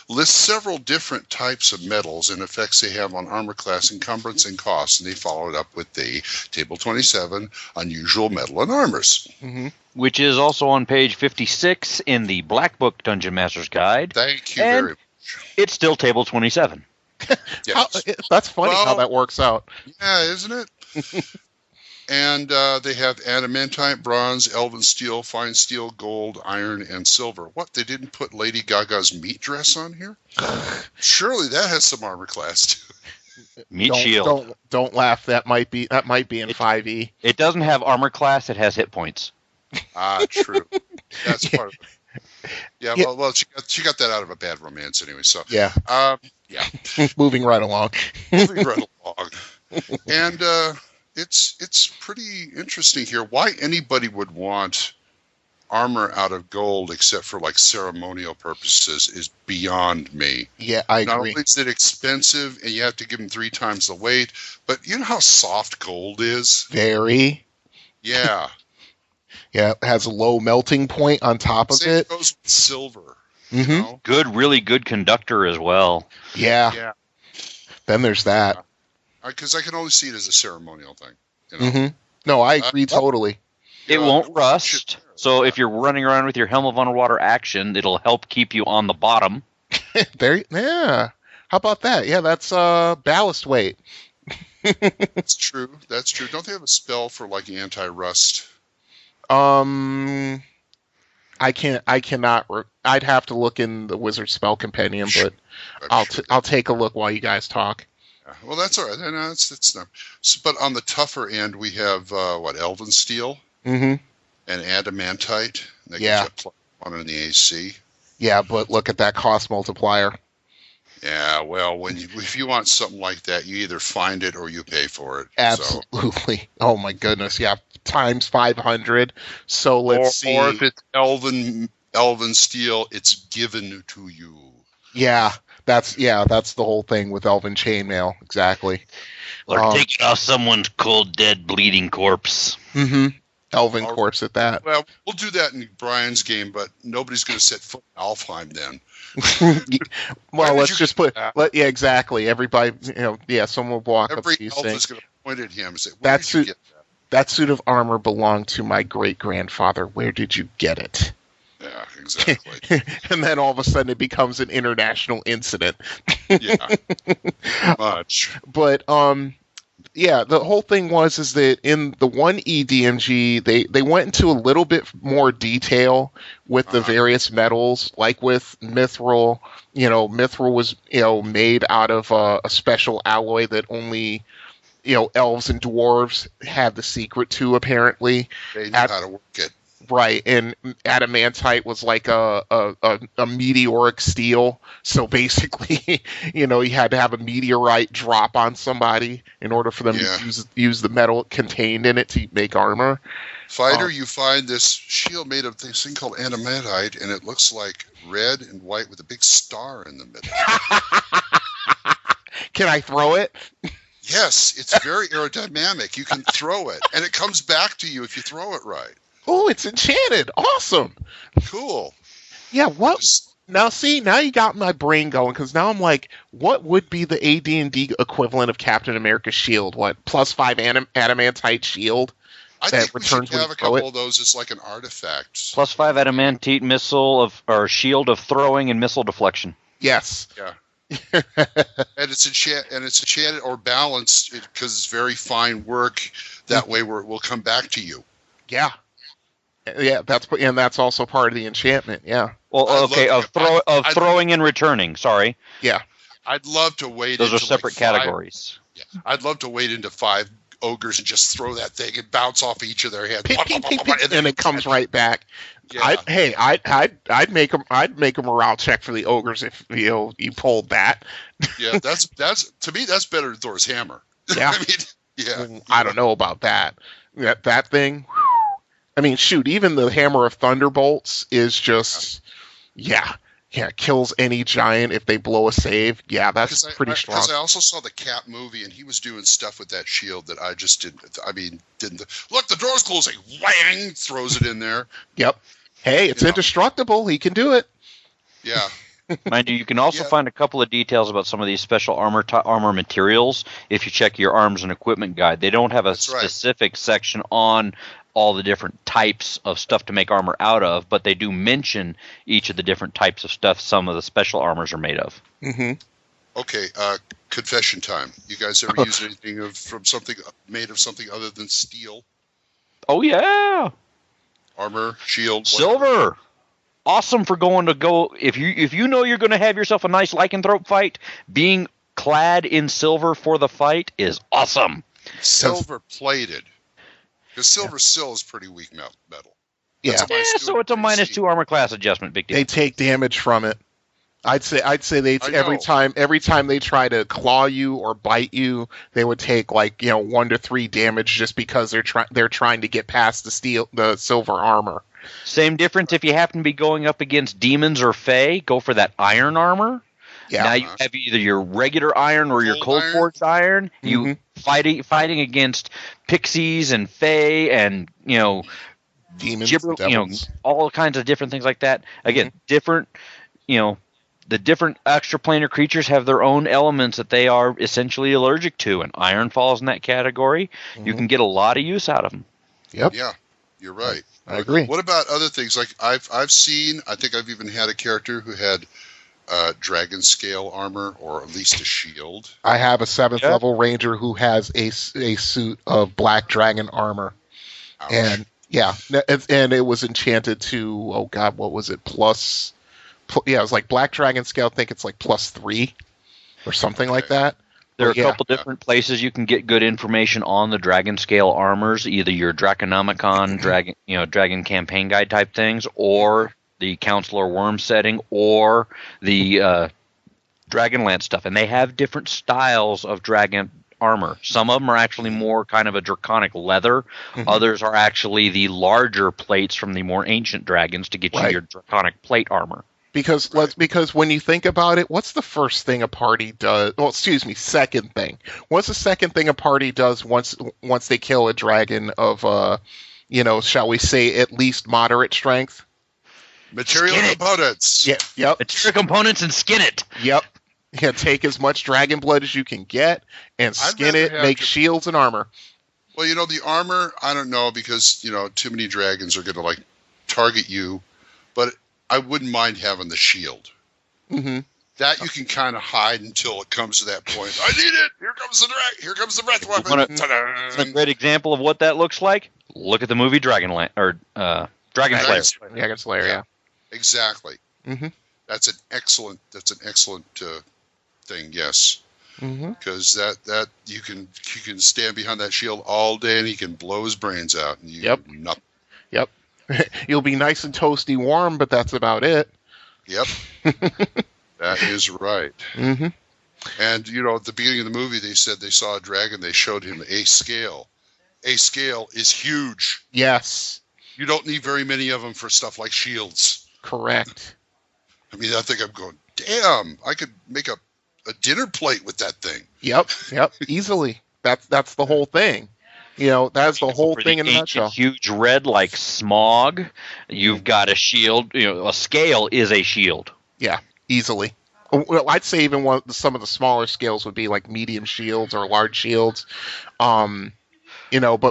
lists several different types of metals and effects they have on armor class, encumbrance, and costs, and they follow it up with the Table 27, Unusual Metal and Armors. Mm-hmm. Which is also on page 56 in the Black Book Dungeon Master's Guide. Thank you very much. It's still Table 27. Yes. That's funny how that works out. Yeah, isn't it? And they have adamantite, bronze, elven steel, fine steel, gold, iron, and silver. What, they didn't put Lady Gaga's meat dress on here? Surely that has some armor class too. Meat shield. Don't laugh. That might be in 5e. It doesn't have armor class. It has hit points. Ah, true. That's part of it. Yeah, well, she got that out of a bad romance anyway. So yeah. Moving right along. And it's pretty interesting here. Why anybody would want armor out of gold except for like ceremonial purposes is beyond me. Yeah, I Not agree. only is it expensive and you have to give them 3 times the weight, but you know how soft gold is? Very. Yeah. Yeah, it has a low melting point on top of Same it. goes with silver. Mhm. You know? Really good conductor as well. Yeah. Yeah. Then there's that. Because I can only see it as a ceremonial thing. You know? Mhm. No, I agree totally. It Yeah, won't shit rust. there. So if you're running around with your Helm of Underwater action, it'll help keep you on the bottom. Yeah. How about that? Yeah, that's ballast weight. That's true. That's true. Don't they have a spell for like anti-rust? I cannot. I'd have to look in the Wizard Spell Compendium, but I'll take a look while you guys talk. Yeah, well, that's all right. No, it's not. So, but on the tougher end, we have Elven Steel Mm-hmm. and Adamantite. That Yeah. gets you +1 on the AC. Yeah, but look at that cost multiplier. Yeah, well, if you want something like that, you either find it or you pay for it. Absolutely. Oh my goodness. Yeah, times 500. So let's see. Or if it's Elven Steel, it's given to you. Yeah, that's the whole thing with Elven Chainmail. Exactly. Or take it off someone's cold, dead, bleeding corpse. Mm-hmm. Elven corpse at that. Well, we'll do that in Brian's game, but nobody's going to set foot in Alfheim then. Well, let's just put. that? Yeah, exactly. Everybody, someone will walk up Every to you elf saying, is going to point at him and say, "Where That did you suit- get that?" "That suit of armor belonged to my great grandfather. Where did you get it?" Yeah, exactly. And then all of a sudden, it becomes an international incident. Yeah, much. But yeah, the whole thing is that in the 1E DMG, they went into a little bit more detail with the various metals, like with Mithril. Mithril was made out of a special alloy that only elves and dwarves had the secret to, apparently. They knew how to work it. Right, and adamantite was like a meteoric steel. So basically, you had to have a meteorite drop on somebody in order for them to use the metal contained in it to make armor. Fighter, you find this shield made of this thing called adamantite, and it looks like red and white with a big star in the middle. Can I throw it? Yes, it's very aerodynamic. You can throw it, and it comes back to you if you throw it right. Oh, it's enchanted. Awesome. Cool. Yeah, what? Now you got my brain going, because now I'm like, what would be the AD&D equivalent of Captain America's shield? What, +5 adamantite shield? I think we should have a couple of those as like an artifact. +5 adamantite or shield of throwing and missile deflection. Yes. Yeah. and it's enchanted or balanced because it's very fine work. That way, we'll come back to you. Yeah. Yeah, that's also part of the enchantment. Yeah. Well, okay, throwing and returning. Sorry. Yeah. I'd love to wait. Those are separate categories. Yeah, I'd love to wade into 5 ogres and just throw that thing and bounce off each of their heads, and it comes right back. Yeah. I'd make them a morale check for the ogres if you pulled that. Yeah, that's to me that's better than Thor's hammer. Yeah. I mean, yeah. I don't know about that. That thing. I mean, shoot, even the Hammer of Thunderbolts is just, kills any giant if they blow a save. Yeah, that's pretty strong. Because I also saw the Cap movie, and he was doing stuff with that shield that I just didn't. I mean, look, the door's closing. Whang! Throws it in there. Yep. Hey, it's indestructible. He can do it. Yeah. Mind you, you can also find a couple of details about some of these special armor materials if you check your arms and equipment guide. They don't have a specific section on all the different types of stuff to make armor out of, but they do mention each of the different types of stuff some of the special armors are made of. Mm-hmm. Okay, confession time. You guys ever use anything from something made of something other than steel? Oh, yeah. Armor, shield, silver. Awesome for if you know you're going to have yourself a nice lycanthrope fight, being clad in silver for the fight is awesome. Silver plated. Because silver still is pretty weak metal. Yeah. So it's a -2 armor class adjustment. Big deal. They take damage from it. I'd say they every time they try to claw you or bite you, they would take 1 to 3 damage just because they're trying to get past the silver armor. Same difference if you happen to be going up against demons or fae, go for that iron armor. Yeah. Now you have either your regular iron or your cold forged iron. You fighting against pixies and fae and demons, devils. All kinds of different things like that. Again, different. The different extraplanar creatures have their own elements that they are essentially allergic to, and iron falls in that category. You can get a lot of use out of them. Yep. Yeah, you're right. I agree. What about other things? Like I've seen, I think I've even had a character who had dragon scale armor, or at least a shield. I have a 7th level ranger who has a suit of black dragon armor. Ouch. And it was enchanted to, what was it? It was like black dragon scale. I think it's like +3 or something like that. There are a couple different places you can get good information on the dragon scale armors, either your Draconomicon dragon campaign guide type things, or the Counselor Worm setting, or the Dragonlance stuff. And they have different styles of dragon armor. Some of them are actually more kind of a draconic leather. Others are actually the larger plates from the more ancient dragons to get you your draconic plate armor. Because when you think about it, what's the first thing a party does? Well, excuse me, second thing. What's the second thing a party does once they kill a dragon of shall we say at least moderate strength? Material components. Yeah, yep. Material components and skin it. Yep. Yeah, take as much dragon blood as you can get and skin it, make shields and armor. Well, the armor, I don't know, because, too many dragons are going to target you, but I wouldn't mind having the shield. That you can kind of hide until it comes to that point. I need it. Here comes the breath weapon. A great example of what that looks like. Look at the movie Dragon Slayer. Dragon Slayer, yeah. Exactly. That's an excellent thing. Yes. Because that you can stand behind that shield all day and he can blow his brains out. And nothing. Yep. You'll be nice and toasty warm, but that's about it. Yep. That is right. And, at the beginning of the movie, they said they saw a dragon. They showed him a scale. A scale is huge. Yes. You don't need very many of them for stuff like shields. Correct. I mean, I think I'm going, damn, I could make a dinner plate with that thing. Yep. Easily. That's the whole thing. That's the whole thing in a nutshell. Huge red like smog. You've got a shield. A scale is a shield. Yeah, easily. Well, I'd say even some of the smaller scales would be like medium shields or large shields. But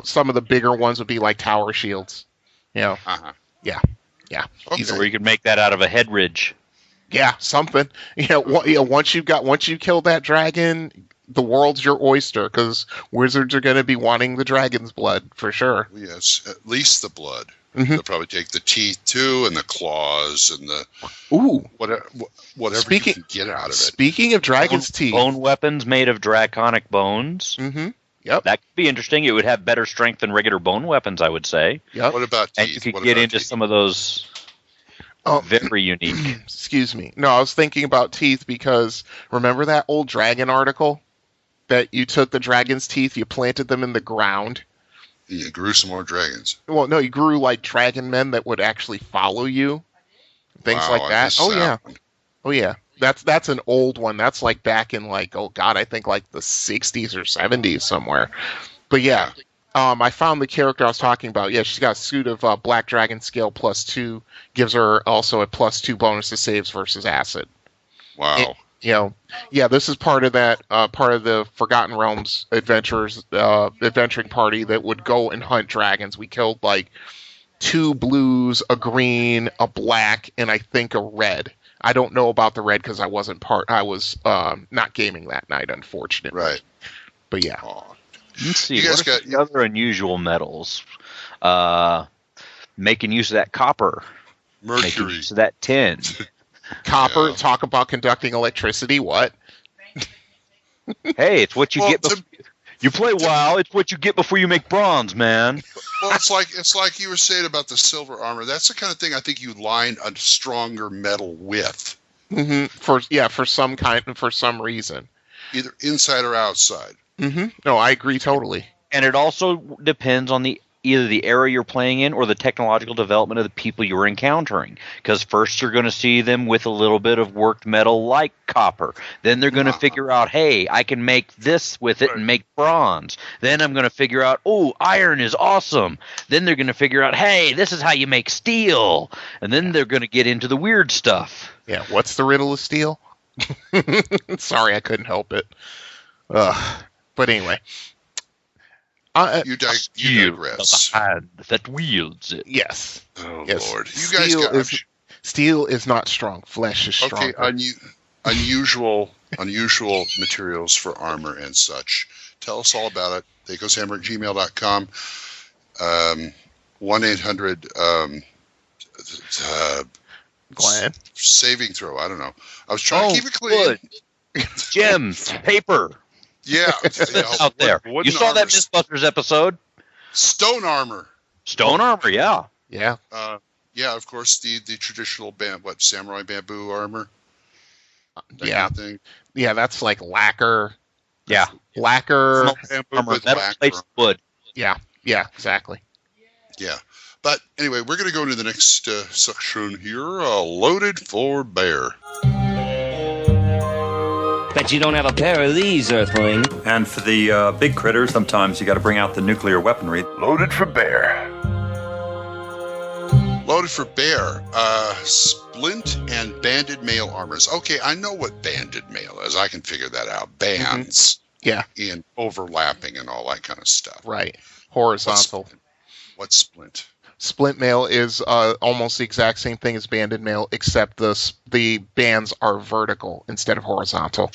some of the bigger ones would be like tower shields. Yeah. Okay. Or you could make that out of a head ridge. Yeah, something. Once you kill that dragon, the world's your oyster, because wizards are going to be wanting the dragon's blood for sure. Yes, at least the blood. They'll probably take the teeth too, and the claws, and the whatever you can get out of it. Speaking of dragon's teeth, bone weapons made of draconic bones. Yep, that could be interesting. It would have better strength than regular bone weapons, I would say. Yep. What about teeth? And you could get into some of those. Very unique. Excuse me. No, I was thinking about teeth because remember that old dragon article that you took the dragon's teeth, you planted them in the ground. You grew some more dragons. Well, no, you grew like dragon men that would actually follow you. Things like that. Oh yeah. That's an old one. That's like back in I think like the 60s or 70s somewhere. But yeah. I found the character I was talking about. Yeah, she's got a suit of Black Dragon Scale +2. Gives her also a +2 bonus to saves versus acid. Wow. This is part of that, part of the Forgotten Realms adventuring party that would go and hunt dragons. We killed 2 blues, a green, a black, and I think a red. I don't know about the red because I was not gaming that night, unfortunately. Right. But yeah. Aww. Let's see. What are the other unusual metals? Making use of that copper. Mercury. Making use of that tin. Copper. Yeah. Talk about conducting electricity. What? Hey, it's what you get. You play WoW. It's what you get before you make bronze, man. Well, it's like you were saying about the silver armor. That's the kind of thing I think you line a stronger metal with. For some reason. Either inside or outside. No, I agree totally. And it also depends on either the area you're playing in or the technological development of the people you're encountering. Because first you're going to see them with a little bit of worked metal like copper. Then they're going to figure out, hey, I can make this with it and make bronze. Then I'm going to figure out, oh, iron is awesome. Then they're going to figure out, hey, this is how you make steel. And then they're going to get into the weird stuff. Yeah, what's the riddle of steel? Sorry, I couldn't help it. But anyway. You digress. The hand that wields it. Yes. Oh, yes. Lord. You guys got... Steel is not strong. Flesh is strong. Okay, unusual materials for armor and such. Tell us all about it. THACOShammer@gmail.com. 1-800... Glenn? Saving throw. I don't know. I was trying to keep it clean. Wood. Gems. Paper. Yeah. Out there. You saw that Mythbusters episode? Stone armor. Stone armor, yeah. Yeah. Yeah, of course, the traditional samurai bamboo armor. Yeah. Kind of thing. Yeah, that's like lacquer. Yeah. Lacquer. Bamboo with metal lacquer. plates, wood. Yeah, exactly. Yeah. But anyway, we're going to go into the next section here. Loaded for bear. Bet you don't have a pair of these, Earthling. And for the big critters, sometimes you got to bring out the nuclear weaponry. Loaded for bear. Loaded for bear. Splint and banded mail armors. Okay, I know what banded mail is. I can figure that out. Bands. Yeah. And overlapping and all that kind of stuff. Right. Horizontal. What's splint? Splint mail is almost the exact same thing as banded mail, except the bands are vertical instead of horizontal.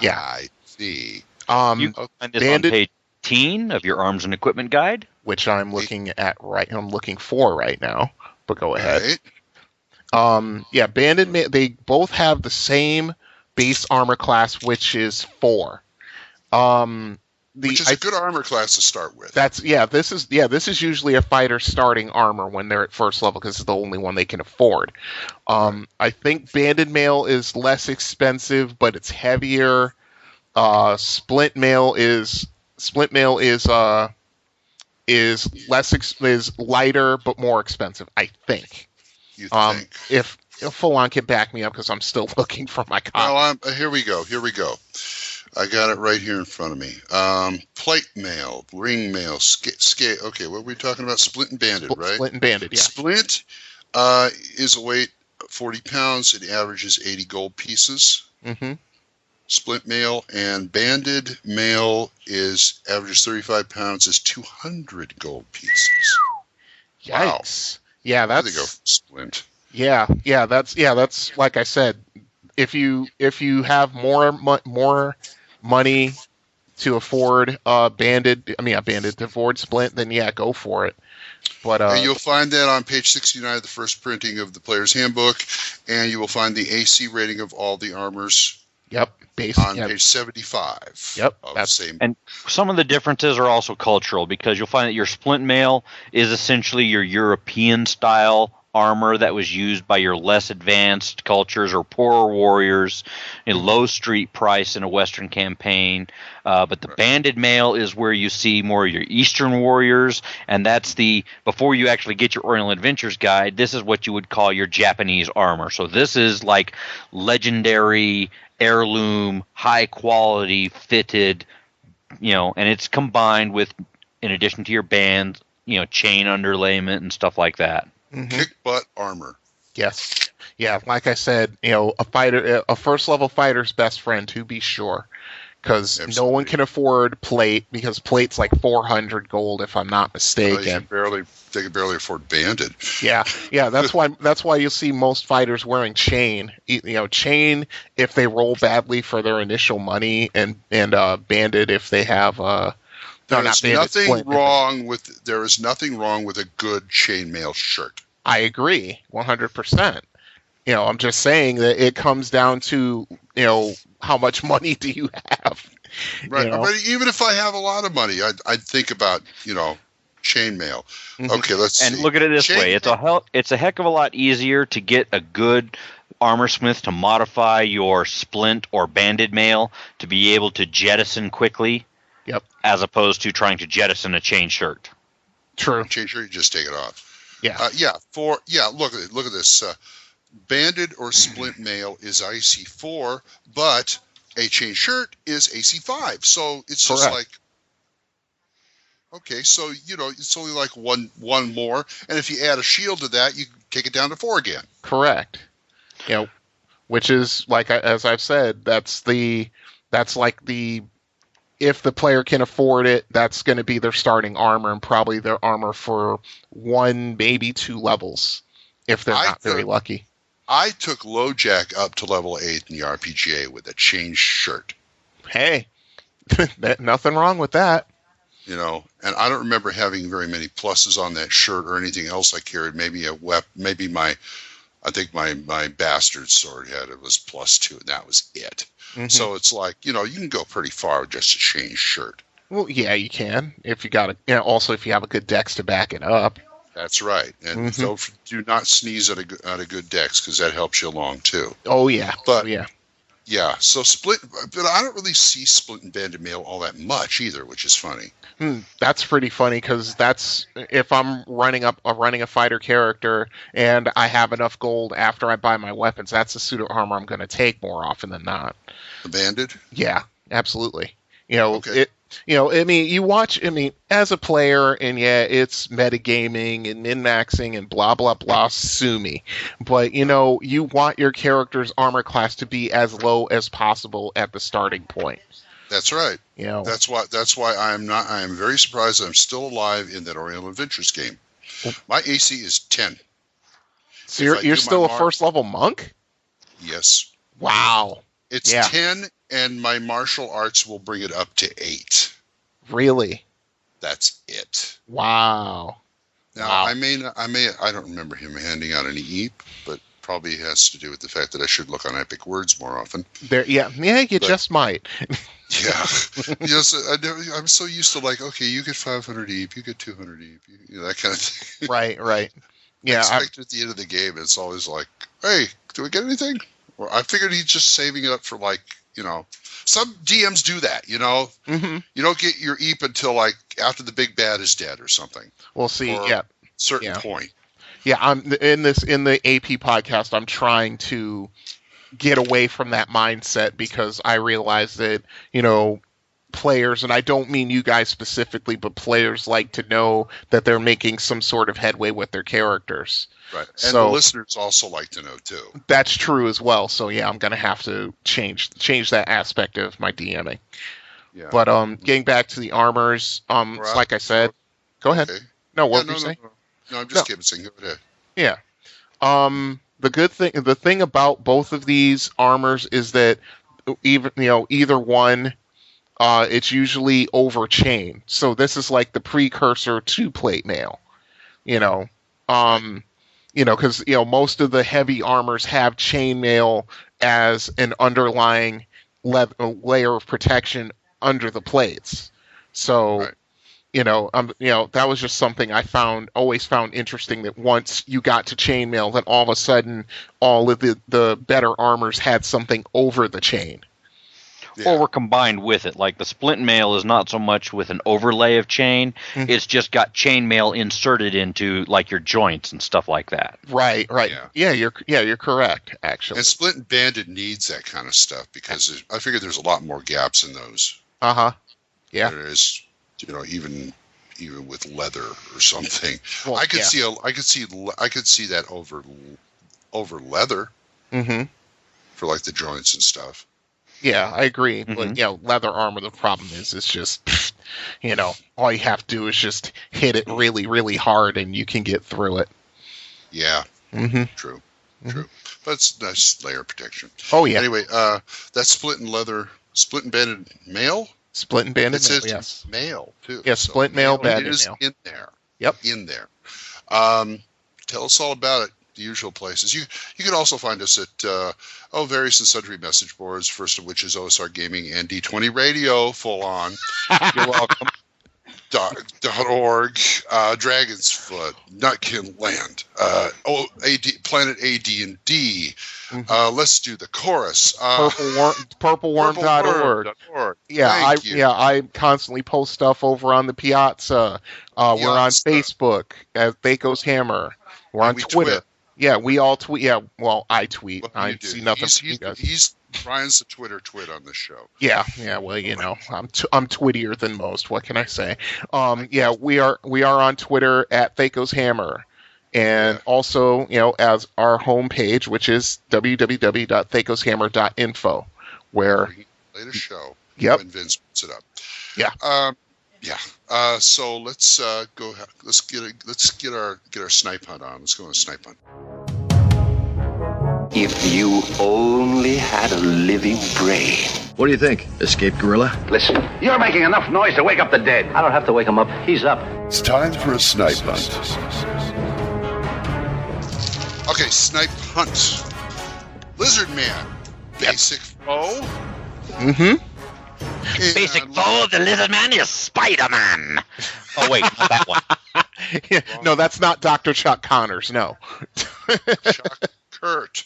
Yeah. I see. You can find this on page 18 of your Arms and Equipment Guide, which I'm looking for right now. But go ahead. Right. Banded mail. They both have the base armor class, which is 4. Which is a good armor class to start with. This is usually a fighter's starting armor when they're at first level because it's the only one they can afford. I think banded mail is less expensive, but it's heavier. Splint mail is lighter but more expensive, I think. You think? If Full On can back me up because I'm still looking for my copy. Well, here we go. I got it right here in front of me. Plate mail, ring mail, scale. Okay, what were we talking about? Splint and banded, right? Splint and banded, yeah. Splint is a weight 40 pounds. It averages 80 gold pieces. Mm-hmm. Splint mail and banded mail averages 35 pounds, is 200 gold pieces. Yikes. Wow. Yeah, There they go. Splint. Yeah, that's like I said. If you have more money to afford to afford splint, then yeah, go for it. But and you'll find that on page 69 of the first printing of the Player's Handbook, and you will find the AC rating of all the armors. Yep, on page 75. Yep, that's the same. And some of the differences are also cultural because you'll find that your splint mail is essentially your European style armor that was used by your less advanced cultures or poorer warriors, a low street price in a Western campaign. But the banded mail is where you see more of your Eastern warriors, and that's before you actually get your Oriental Adventures guide, this is what you would call your Japanese armor. So this is like legendary, heirloom, high quality, fitted, and it's combined with, in addition to your band, chain underlayment and stuff like that. Mm-hmm. Kick butt armor. Yes. Yeah, like I said, a first level fighter's best friend, to be sure. Because no one can afford plate, because plate's like 400 gold, if I'm not mistaken. They can barely afford banded. Yeah, that's why you see most fighters wearing chain. Chain if they roll badly for their initial money, and banded if they have There is nothing wrong with a good chainmail shirt. I agree, 100%. I'm just saying that it comes down to how much money do you have? Right. But even if I have a lot of money, I'd think about Chainmail. Mhm. Okay, let's see. And look at it this way: it's a heck of a lot easier to get a good armor smith to modify your splint or banded mail to be able to jettison quickly. Yep. As opposed to trying to jettison a chain shirt. True. Chain shirt, you just take it off. Yeah. Look at this. Banded or splint mail is IC4, but a chain shirt is AC5. So it's just like, okay, so it's only like one more, and if you add a shield to that, you take it down to 4 again. Correct. Which is like, as I've said, that's like the if the player can afford it, that's going to be their starting armor and probably their armor for 1, maybe 2 levels if they're not very lucky. I took LoJack up to level 8 in the RPGA with a chain shirt. Hey, nothing wrong with that. And I don't remember having very many pluses on that shirt or anything else I carried. Maybe I think my bastard sword it was +2, and that was it. Mm-hmm. So it's like, you can go pretty far with just a chain shirt. Well, yeah, you can if you got also if you have a good dex to back it up. That's right, and do not sneeze at a good dex because that helps you along too. Oh yeah, yeah. So split, but I don't really see splint and banded mail all that much either, which is funny. That's pretty funny because that's if I'm running a fighter character and I have enough gold after I buy my weapons, that's the suit of armor I'm going to take more often than not. The banded? Yeah, absolutely. Okay. As a player, and it's metagaming and min-maxing and blah, blah, blah, sue me. But, you want your character's armor class to be as low as possible at the starting point. That's right. That's why I am very surprised I'm still alive in that Oriental Adventures game. My AC is 10. So you're still a first-level monk? Yes. Wow. It's 10, and my martial arts will bring it up to 8. Really? That's it. Wow. Now, I don't remember him handing out any EAP, but probably has to do with the fact that I should look on Epic Words more often. Just might. Yeah. I'm so used to okay, you get 500 EAP, you get 200 EAP, that kind of thing. Right. Yeah. I expect at the end of the game, it's always like, hey, do we get anything? Or I figured he's just saving it up for some DMs do that, Mm-hmm. You don't get your EAP until after the big bad is dead or something. We'll see. Certain point. Yeah, I'm in the AP podcast. I'm trying to get away from that mindset because I realize that players, and I don't mean you guys specifically, but players like to know that they're making some sort of headway with their characters. Right, and the listeners also like to know too. That's true as well. So yeah, I'm gonna have to change that aspect of my DMing. Yeah. But getting back to the armors, like I said, go ahead. Okay. No, what were you saying? No, I'm just kidding. Go ahead. Yeah. The thing about both of these armors is that either one, it's usually over chain. So this is like the precursor to plate mail. Because most of the heavy armors have chainmail as an underlying layer of protection under the plates. So, that was just something I always found interesting. That once you got to chainmail, then all of a sudden, all of the better armors had something over the chain. Yeah. Or were combined with it. Like the splint mail is not so much with an overlay of chain. Mm-hmm. It's just got chain mail inserted into your joints and stuff like that. Right. Yeah, you're correct, actually. And splint and banded needs that kind of stuff because I figure there's a lot more gaps in those. Uh-huh. Yeah. There is, even with leather or something. Well, I could see that over leather. Mm-hmm. For the joints and stuff. Yeah, I agree. Mm-hmm. But leather armor, the problem is it's just, all you have to do is just hit it really, really hard and you can get through it. Yeah. Mm-hmm. True. But it's nice layer protection. Oh, yeah. Anyway, that's split and banded mail? Split and banded mail, yes. Mail, too. Yeah, split mail, banded mail. It is in there. Yep. In there. Tell us all about it. The usual places. You can also find us at various and sundry message boards, first of which is OSR Gaming and D20 Radio, full on. You're welcome. .org. Dragon's Foot, Nutkin Land, Planet AD&D. Let's do the chorus. Purpleworm.org. Yeah, I constantly post stuff over on the Piazza. We're on Facebook at THACO's Hammer. We're on Twitter. Tweet. Yeah, we all tweet. Yeah, well, I tweet. I see nothing from you guys. Ryan's the twit on this show. Yeah. Well, I'm twittier than most. What can I say? We are on Twitter at THACO's Hammer, and also as our homepage, which is www.thacoshammer.info, where latest show. Yep. When Vince puts it up. Yeah. So let's go. Let's get our snipe hunt on. Let's go on a snipe hunt. If you only had a living brain. What do you think? Escaped gorilla? Listen, you're making enough noise to wake up the dead. I don't have to wake him up. He's up. It's time for a snipe hunt. Okay, snipe hunt. Lizard Man. Basic foe. Basic foe of the Lizard Man is Spider-Man. Oh, wait, not that one. No, that's not Dr. Chuck Connors, no. Chuck Kurt.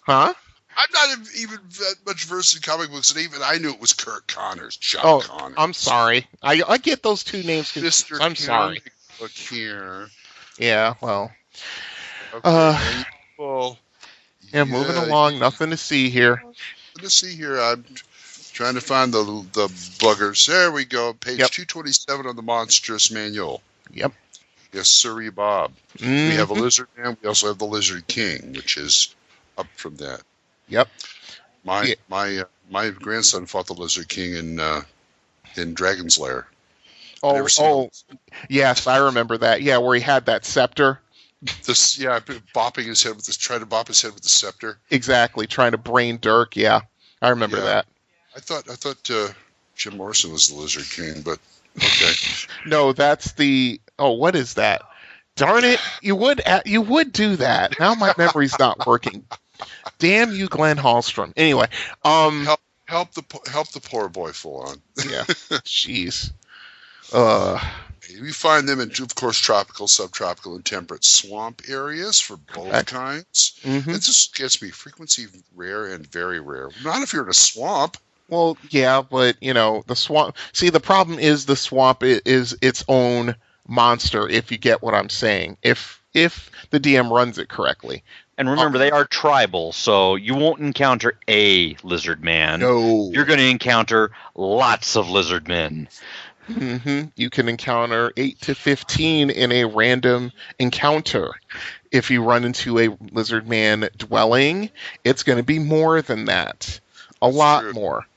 Huh? I'm not even that much versed in comic books, and even I knew it was Kurt Connors. Chuck Connors. I'm sorry. I get those two names confused. Mr. I'm sorry. Look here. Yeah, well. Okay, moving along. Nothing to see here. Nothing to see here. I'm trying to find the buggers. There we go. Page 227 on the Monstrous Manual. Yep. Yes, sirree, Bob. We have a Lizard Man. We also have the Lizard King, which is up from that. Yep. My grandson fought the Lizard King in Dragon's Lair. Yes, I remember that. Yeah, where he had that scepter. Bopping his head trying to bop his head with the scepter. Exactly, trying to brain Dirk. Yeah, I remember that. I thought Jim Morrison was the Lizard King, but okay. No, that's the. Oh, what is that? Darn it! You would do that. Now my memory's not working. Damn you, Glenn Hallstrom. Anyway, help the poor boy full on. Yeah, jeez. We find them in, of course, tropical, subtropical, and temperate swamp areas for both kinds. It just gets me frequency rare and very rare. Not if you're in a swamp. Well, yeah, but the swamp. See, the problem is the swamp is its own monster. If you get what I'm saying, if the DM runs it correctly. And remember, they are tribal, so you won't encounter a lizard man. No, you're going to encounter lots of lizard men. You can encounter 8 to 15 in a random encounter. If you run into a lizard man dwelling, it's going to be more than that. A lot more.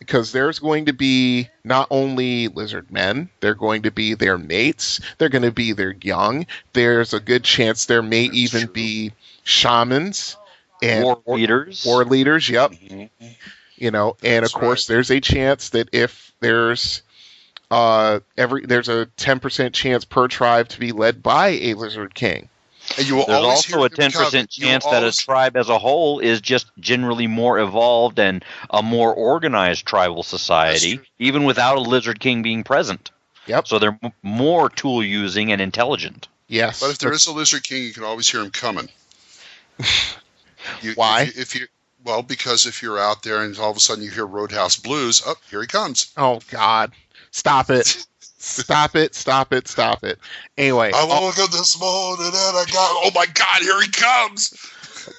Because there's going to be not only lizard men, they're going to be their mates, they're going to be their young. There's a good chance there may even be shamans and war leaders. War leaders, yep. And of course there's a chance that if there's there's a 10% chance per tribe to be led by a lizard king. And you will There's also a 10% chance that a tribe as a whole is just generally more evolved and a more organized tribal society, even without a lizard king being present. Yep. So they're more tool using and intelligent. Yes. But if there is a lizard king, you can always hear him coming. Why? Because if you're out there and all of a sudden you hear Roadhouse Blues, here he comes. Oh, God. Stop it. Stop it. Anyway. I woke up this morning and I got, oh my God, here he comes.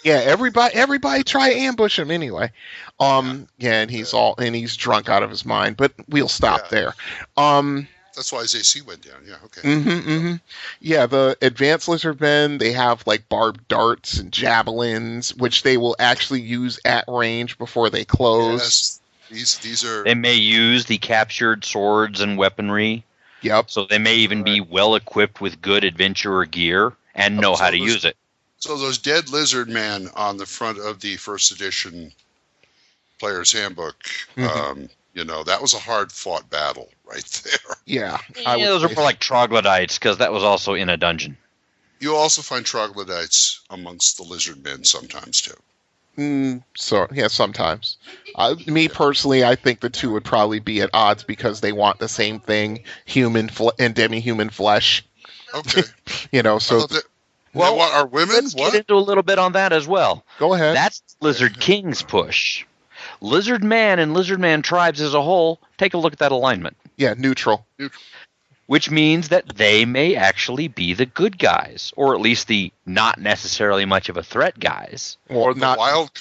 Yeah, everybody try ambush him anyway. And he's drunk out of his mind, but we'll stop there. That's why his AC went down. Yeah, okay. Yeah, the advanced lizard men, they have like barbed darts and javelins, which they will actually use at range before they close. Yes. These are. They may use the captured swords and weaponry. Yep. So they may even be well equipped with good adventurer gear and know how to use it. So those dead lizard men on the front of the first edition Player's Handbook, that was a hard fought battle right there. Yeah. Those are more like troglodytes because that was also in a dungeon. You'll also find troglodytes amongst the lizard men sometimes too. Sometimes. Personally, I think the two would probably be at odds because they want the same thing, human and demi-human flesh. Okay. So well, what are women? Let's get into a little bit on that as well. Go ahead. That's Lizard King's push. Lizard Man and Lizard Man tribes as a whole, take a look at that alignment. Yeah, neutral. Which means that they may actually be the good guys, or at least the not necessarily much of a threat guys. Or the wild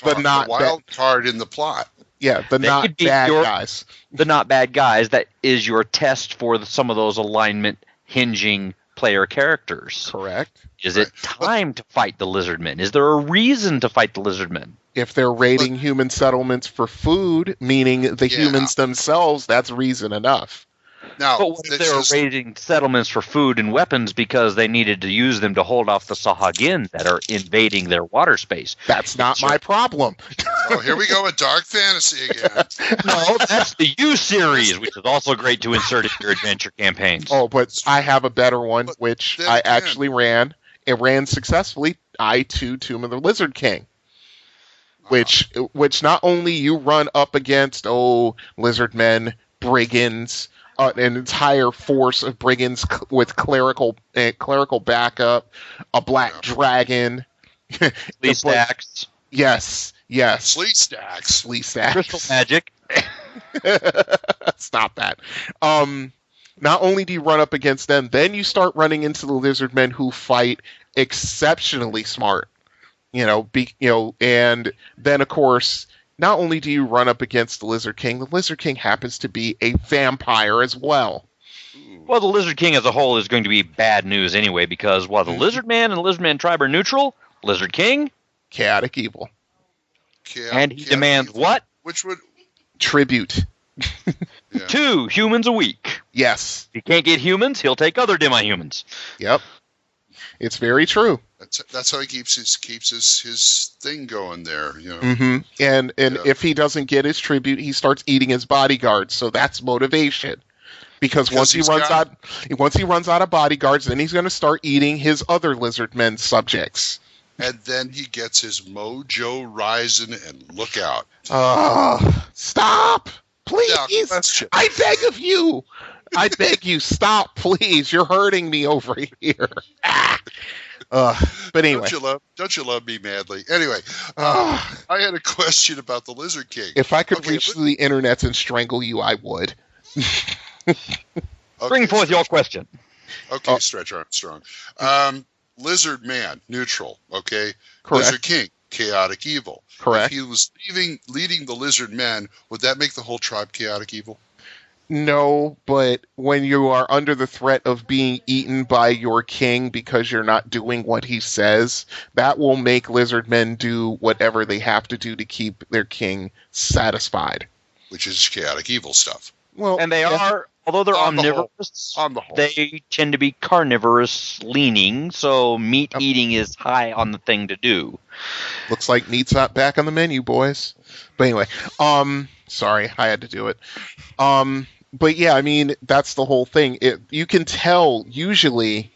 card in the plot. Yeah, the not bad guys. The not bad guys, that is your test for some of those alignment hinging player characters. Correct. Is it time to fight the Lizardmen? Is there a reason to fight the Lizardmen? If they're raiding human settlements for food, meaning the humans themselves, that's reason enough. Now, but what if they were raiding settlements for food and weapons because they needed to use them to hold off the Sahagin that are invading their water space? That's not my problem. Oh, here we go with dark fantasy again. No, that's the U series, which is also great to insert in your adventure campaigns. Oh, but I have a better one, which I actually ran. It ran successfully. I2 Tomb of the Lizard King. Which not only you run up against, lizard men, brigands, an entire force of brigands with clerical backup, a black dragon, Slee stacks. Yes. Slee stacks. Crystal magic. Stop that. Not only do you run up against them, then you start running into the lizard men who fight exceptionally smart. And then of course, not only do you run up against the Lizard King happens to be a vampire as well. Well, the Lizard King as a whole is going to be bad news anyway, because while the Lizard Man and the Lizard Man tribe are neutral, Lizard King, chaotic evil. And he demands evil. What? Which would tribute. 2 humans a week. Yes. If he can't get humans, he'll take other demi-humans. Yep. It's very true. That's how he keeps his thing going there. Mm-hmm. And if he doesn't get his tribute, he starts eating his bodyguards. So that's motivation. Because once he runs out of bodyguards, then he's going to start eating his other lizard men subjects. And then he gets his mojo rising, and look out. Stop! Please! I beg of you! I beg you, stop, please. You're hurting me over here. But anyway. Don't you love me madly? Anyway, I had a question about the Lizard King. If I could reach the internet and strangle you, I would. Bring forth your question. Okay, Stretch Armstrong. Lizard Man, neutral, okay? Correct. Lizard King, chaotic evil. Correct. If he was leading the Lizard Men, would that make the whole tribe chaotic evil? No, but when you are under the threat of being eaten by your king because you're not doing what he says, that will make lizard men do whatever they have to do to keep their king satisfied. Which is chaotic evil stuff. Well, and they are, although they're omnivorous, they tend to be carnivorous leaning, so meat eating is high on the thing to do. Looks like meat's not back on the menu, boys. But anyway, sorry, I had to do it. But yeah, I mean, that's the whole thing. You can tell usually,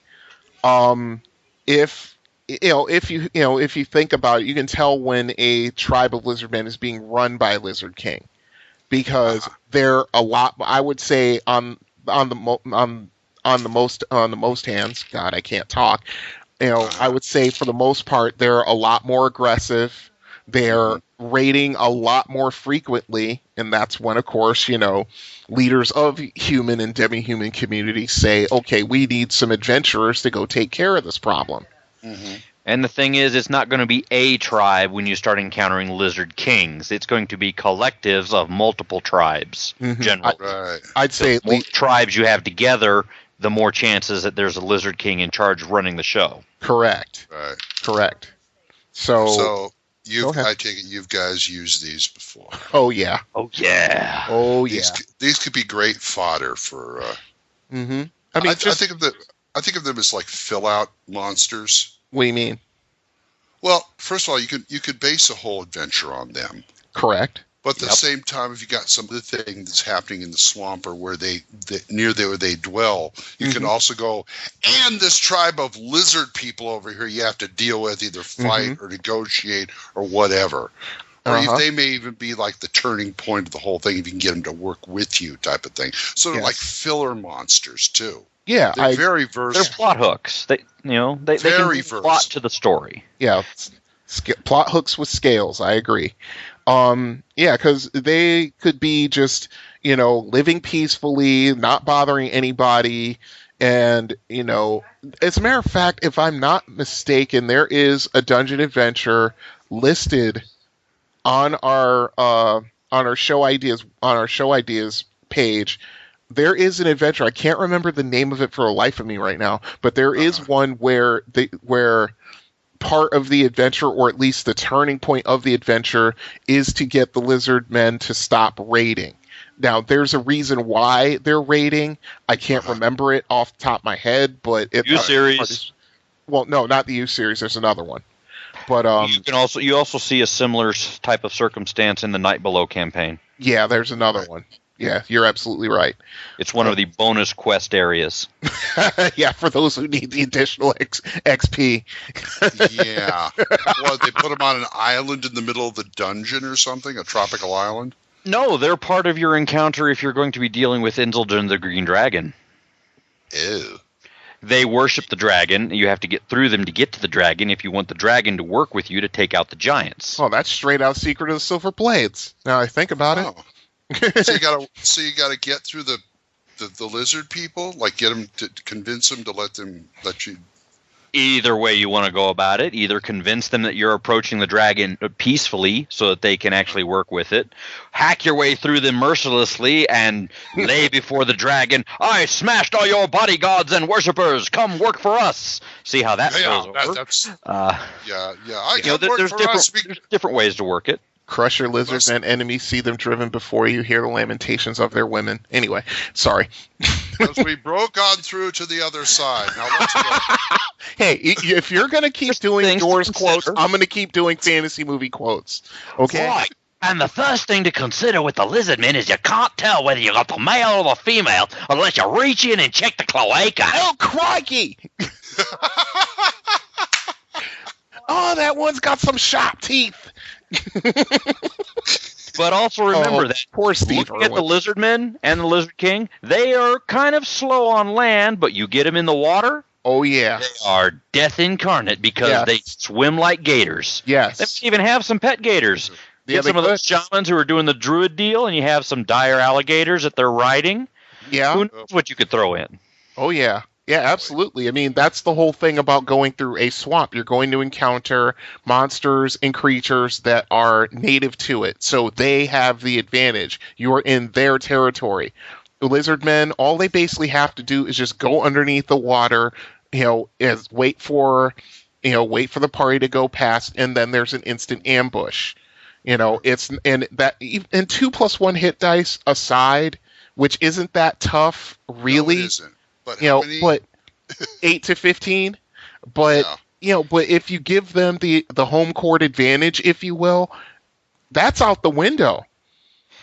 if you think about it, you can tell when a tribe of lizard men is being run by a Lizard King, because they're a lot. I would say on the most hands. God, I can't talk. I would say for the most part, they're a lot more aggressive. They're raiding a lot more frequently, and that's when, of course, leaders of human and demi-human communities say, okay, we need some adventurers to go take care of this problem. Mm-hmm. And the thing is, it's not going to be a tribe when you start encountering lizard kings. It's going to be collectives of multiple tribes, generally. I'd say the more tribes you have together, the more chances that there's a lizard king in charge running the show. Correct. Right. Correct. So I take it you've guys used these before. Oh yeah. Oh yeah. Oh yeah. These could be great fodder for. Mm-hmm. I mean, I think of them as like fill out monsters. What do you mean? Well, first of all, you could base a whole adventure on them. Correct. But at the same time, if you got some of the thing that's happening in the swamp or where near where they dwell, you can also go, and this tribe of lizard people over here you have to deal with, either fight or negotiate or whatever. Or they may even be like the turning point of the whole thing if you can get them to work with you type of thing. So they're like filler monsters too. Yeah, They're very versed. They're plot hooks. They can bring plot to the story. Yeah, plot hooks with scales. I agree. Yeah, because they could be just living peacefully, not bothering anybody, and as a matter of fact, if I'm not mistaken, there is a dungeon adventure listed on our show ideas page. There is an adventure. I can't remember the name of it for the life of me right now, but there is one where part of the adventure, or at least the turning point of the adventure, is to get the lizard men to stop raiding. Now, there's a reason why they're raiding. I can't remember it off the top of my head, but U-series. Well, no, not the U-series. There's another one. But you also see a similar type of circumstance in the Night Below campaign. Yeah, there's another one. Yeah, you're absolutely right. It's one of the bonus quest areas. Yeah, for those who need the additional XP. Yeah. Well, they put them on an island in the middle of the dungeon or something, a tropical island? No, they're part of your encounter if you're going to be dealing with Inzelden the Green Dragon. Ew. They worship the dragon. You have to get through them to get to the dragon if you want the dragon to work with you to take out the giants. Oh, that's straight out Secret of the Silver Blades. Now I think about it. So you gotta get through the lizard people, like get them to convince them to let you. Either way you want to go about it, either convince them that you're approaching the dragon peacefully so that they can actually work with it, hack your way through them mercilessly and lay before the dragon, I smashed all your bodyguards and worshippers, come work for us. See how that goes over. There's different ways to work it. Crush your lizards and enemies, see them driven before you, hear the lamentations of their women. Anyway, sorry. Because we broke on through to the other side. Now let's go. Hey, if you're going to keep doing Doors quotes, I'm going to keep doing fantasy movie quotes. Okay? Right. And the first thing to consider with the lizard men is you can't tell whether you got the male or the female unless you reach in and check the cloaca. Oh, crikey! Oh, that one's got some sharp teeth. But also remember that poor Steve looking at the lizard men and the lizard king, they are kind of slow on land, but you get them in the water. Oh yeah, they are death incarnate because they swim like gators. Yes, they might even have some pet gators. Get some of those shamans who are doing the druid deal, and you have some dire alligators that they're riding. Yeah, who knows what you could throw in? Oh yeah. Yeah, absolutely. I mean, that's the whole thing about going through a swamp. You're going to encounter monsters and creatures that are native to it, so they have the advantage. You are in their territory. The lizard men, all they basically have to do is just go underneath the water, wait for the party to go past, and then there's an instant ambush. And 2+1 hit dice aside, which isn't that tough, really. No, it isn't. But but 8 to 15. But but if you give them the home court advantage, if you will, that's out the window.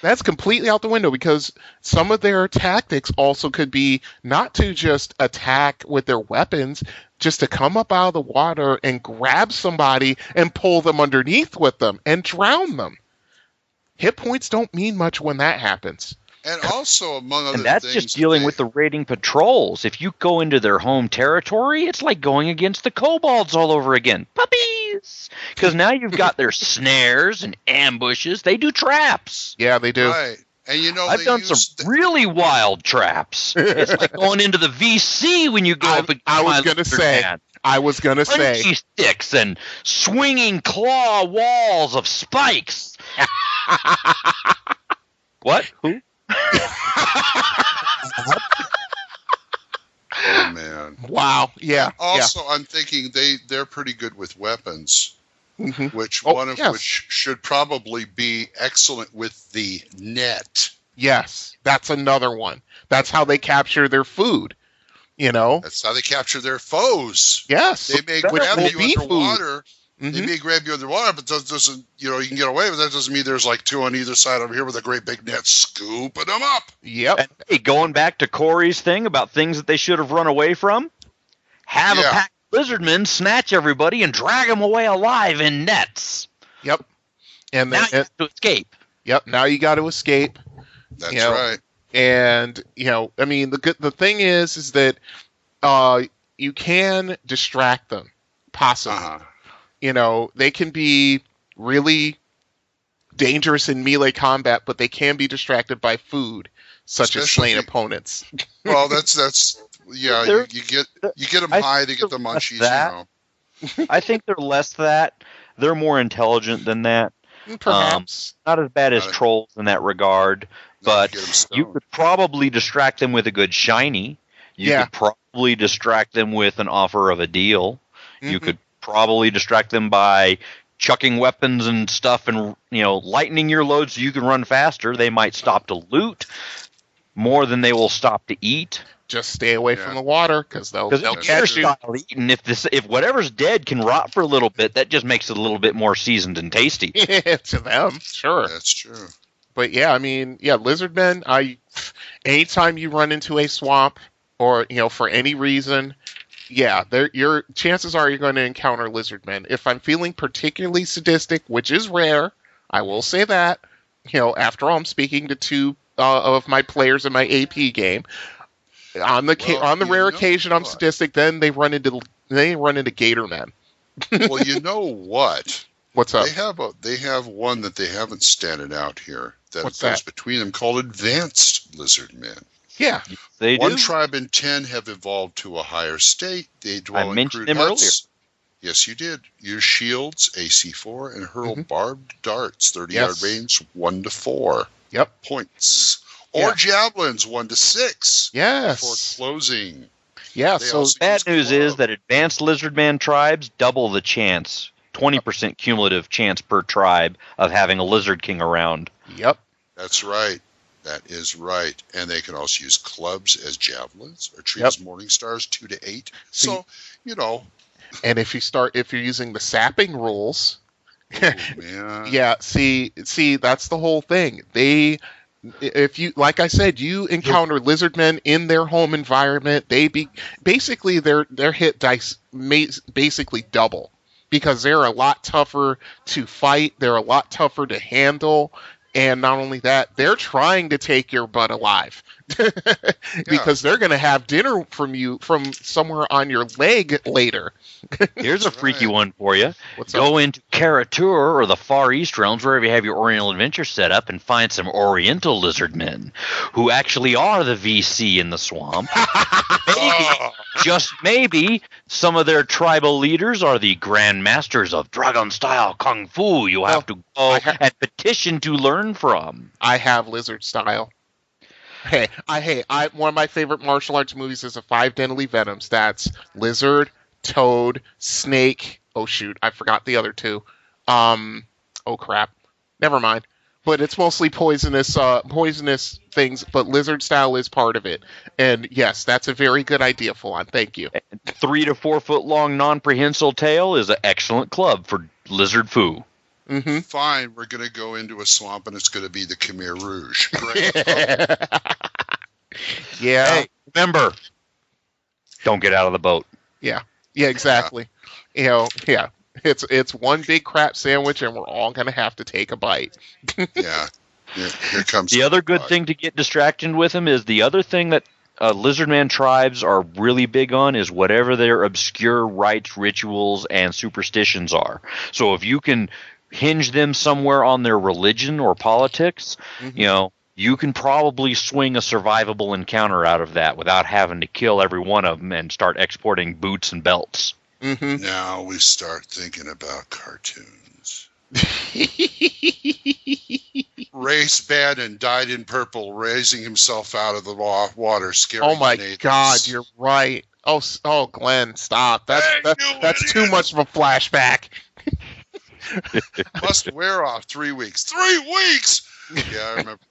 That's completely out the window because some of their tactics also could be not to just attack with their weapons, just to come up out of the water and grab somebody and pull them underneath with them and drown them. Hit points don't mean much when that happens. And also, among other things... And that's just dealing with the raiding patrols. If you go into their home territory, it's like going against the kobolds all over again. Puppies! Because now you've got their snares and ambushes. They do traps. Yeah, they do. Right. And I've done some really wild traps. It's like going into the VC when you go up against I was going to say. Crunchy sticks and swinging claw walls of spikes. What? Who? Oh man! Wow. Yeah. Also, I'm thinking they're pretty good with weapons, which should probably be excellent with the net. Yes, that's another one. That's how they capture their food. That's how they capture their foes. Yes, they may grab you underwater. They may grab you underwater, but that doesn't, you can get away with that. Doesn't mean there's like two on either side over here with a great big net scooping them up. Yep. And hey, going back to Corey's thing about things that they should have run away from, have a pack of lizardmen snatch everybody and drag them away alive in nets. Yep. And now you have to escape. Yep. Now you got to escape. That's right. And I mean, the thing is that you can distract them, possibly. They can be really dangerous in melee combat, but they can be distracted by food, such as slain opponents. Well, that's yeah. You get them high to get the munchies. I think they're less that. They're more intelligent than that. Perhaps not as bad as trolls in that regard, but you could probably distract them with a good shiny. You could probably distract them with an offer of a deal. You could probably distract them by chucking weapons and stuff and lightening your load so you can run faster. They might stop to loot more than they will stop to eat. Just stay away from the water because they'll catch you. Eating. If whatever's dead can rot for a little bit, that just makes it a little bit more seasoned and tasty. To them, sure. That's true. But yeah, I mean, lizardmen. Anytime you run into a swamp or for any reason, your chances are you're going to encounter lizardmen. If I'm feeling particularly sadistic, which is rare, I will say that. After all, I'm speaking to two of my players in my AP game. On the rare occasion I'm sadistic, then they run into gator men. Well, you know what? What's up? They have one that they haven't standed out here that What's goes that? between them called advanced lizard men. Yeah, they One do. tribe in 10 have evolved to a higher state. They dwell in mentioned crude them huts. Yes, you did. Use shields, AC4, and hurl barbed darts, 30-yard range, 1 to 4. Yep. Points. Or javelins, 1 to 6. Yes. Before closing. Yeah. They So also Bad use news is that advanced lizardman tribes double the chance, 20% cumulative chance per tribe of having a lizard king around. Yep. That's right. That is right. And they can also use clubs as javelins or trees as morning stars, 2 to 8. So, And if you're using the sapping rules, man. see, that's the whole thing. If you, like I said, you encounter lizardmen in their home environment, basically their hit dice basically double because they're a lot tougher to fight. They're a lot tougher to handle. And not only that, they're trying to take your butt alive because they're going to have dinner from somewhere on your leg later. Here's a freaky one for you. Go into Karatur or the Far East realms, wherever you have your Oriental Adventure set up, and find some Oriental lizardmen who actually are the VC in the swamp. Maybe, just maybe, some of their tribal leaders are the Grand Masters of Dragon-style Kung Fu you have to go and petition to learn from. I have lizard style. One of my favorite martial arts movies is the 5 Deadly Venoms. That's lizard, toad, snake. Oh shoot, I forgot the other two. Oh crap. Never mind. But it's mostly poisonous things, but lizard style is part of it. And yes, that's a very good idea, Fulan. Thank you. 3 to 4 foot long non-prehensile tail is an excellent club for lizard foo. Mm-hmm. Fine, we're going to go into a swamp and it's going to be the Khmer Rouge. Great. Yeah. Hey, remember, don't get out of the boat. Yeah. Yeah, exactly. Yeah. It's one big crap sandwich and we're all going to have to take a bite. Yeah. Here comes the other good thing to get distracted with them is the other thing that lizardman tribes are really big on is whatever their obscure rites, rituals, and superstitions are. So if you can hinge them somewhere on their religion or politics, you can probably swing a survivable encounter out of that without having to kill every one of them and start exporting boots and belts. Mm-hmm. Now we start thinking about cartoons. Race Bannon dyed in purple, raising himself out of the water, scaring Oh my natives. God, you're right. Oh, Glenn, stop. That's too much of a flashback. Must wear off 3 weeks. 3 weeks. Yeah, I remember.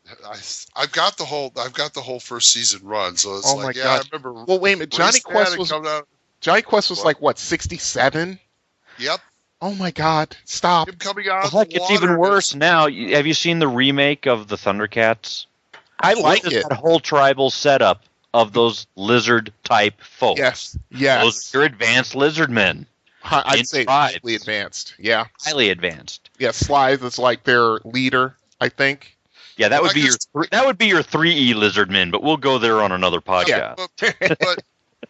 I've got the whole first season run, so it's my God. I remember. Well, wait a minute. Johnny Quest was like what, 67? Yep. Oh my God! Stop. Him coming out of Heck, the it's water. even worse now. Have you seen the remake of the Thundercats? I like What is it. that whole tribal setup of those lizard type folk. Yes. Those are your advanced lizard men. I'd in say tribes. highly advanced. Yeah. Highly advanced. Yeah, Slythe is like their leader, I think. Yeah, that would be your 3E lizard men, but we'll go there on another podcast.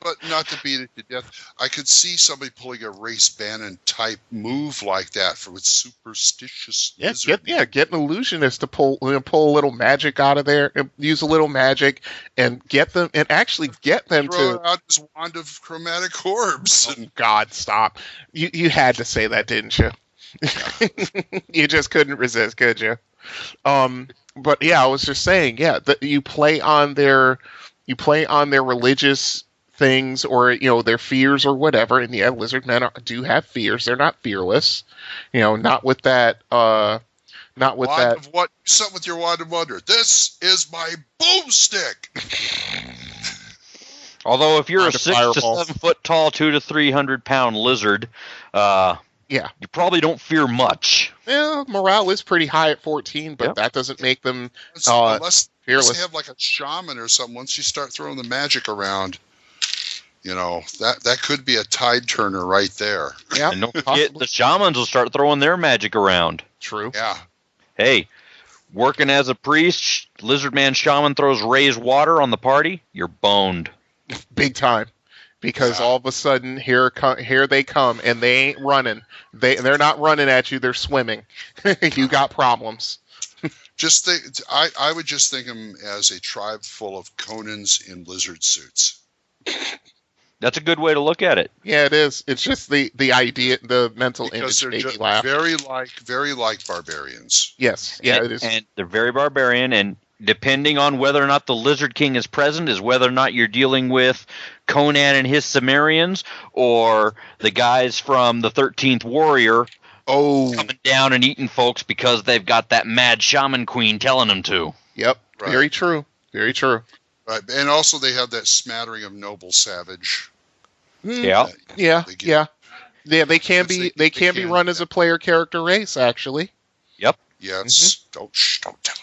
But not to beat it to death, I could see somebody pulling a Race Bannon type move like that with superstitious lizard. Get an illusionist to pull a little magic out of there, and use a little magic, and get them to throw out his wand of chromatic orbs. Oh, God, stop! You had to say that, didn't you? Yeah. You just couldn't resist, could you? But yeah, I was just saying, that you play on their religious things, or their fears or whatever. And lizard men do have fears. They're not fearless. Not with that. Not with wand that. Of what? Something with your wand of wonder. This is my boomstick. Although if you're a 6 to 7 foot tall, 200 to 300 pound lizard, you probably don't fear much. Yeah, morale is pretty high at 14, but that doesn't make them unless fearless. They have like a shaman or something. Once you start throwing the magic around, that could be a tide turner right there. Yeah, and don't forget, the shamans will start throwing their magic around. True. Yeah. Hey, working as a priest, lizard man shaman throws raised water on the party, you're boned. Big time. Because all of a sudden, here they come, and they ain't running. They're not running at you. They're swimming. You got problems. I would just think them as a tribe full of Conans in lizard suits. That's a good way to look at it. Yeah, it is. It's just the idea, the mental image made me laugh. Very like barbarians. Yes, yeah, it is. And they're very barbarian, and depending on whether or not the Lizard King is present is whether or not you're dealing with Conan and his Cimmerians, or the guys from the 13th Warrior coming down and eating folks because they've got that mad shaman queen telling them to. Yep, right. Very true. Very true. Right, and also they have that smattering of noble savage. Yeah. They can be run as a player character race, actually. Yep. Yes. Don't tell them.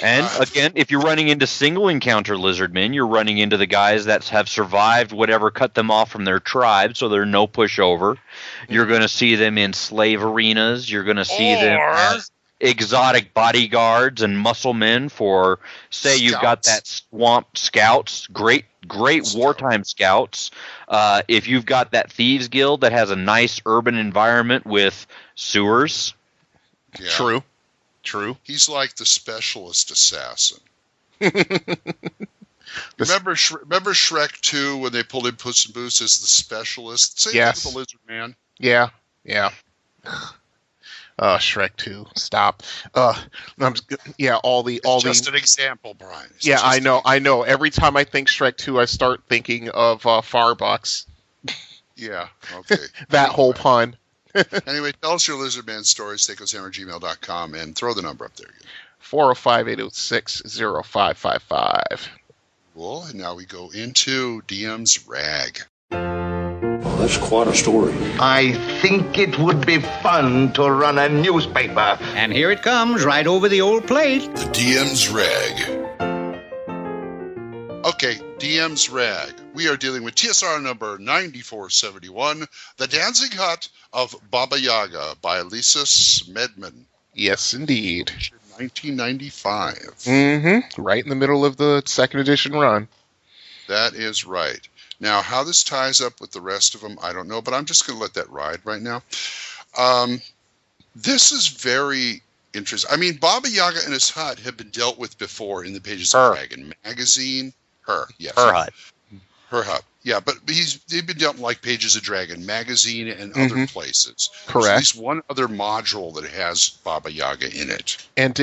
And again, if you're running into single encounter lizardmen, you're running into the guys that have survived whatever cut them off from their tribe, so they're no pushover. You're going to see them in slave arenas. You're going to see them as exotic bodyguards and muscle men for, say, you've got that swamp scouts, great wartime scouts. If you've got that thieves guild that has a nice urban environment with sewers. Yeah. True. He's like the specialist assassin. Remember Shrek 2 when they pulled in Puss in Boots as the specialist? Same thing with the lizard man. Yeah. Shrek 2. Stop. It's just an example, Brian. I know. Every time I think Shrek 2, I start thinking of Farbucks. Yeah. Okay. That whole pun. Anyway, tell us your lizardman stories, THACOshammer@gmail.com, and throw the number up there again. 405-806-0555. Cool, and now we go into DM's rag. Well, that's quite a story. I think it would be fun to run a newspaper. And here it comes, right over the old plate. The DM's rag. Okay, DM's rag. We are dealing with TSR number 9471, The Dancing Hut of Baba Yaga by Lisa Smedman. Yes, indeed. 1995. Mm-hmm. Right in the middle of the second edition run. That is right. Now, how this ties up with the rest of them, I don't know, but I'm just going to let that ride right now. This is very interesting. I mean, Baba Yaga and his hut have been dealt with before in the pages of Dragon Magazine. Her hut. Yeah, but they've been dealt in like Pages of Dragon Magazine and other places. Correct. There's at least one other module that has Baba Yaga in it. And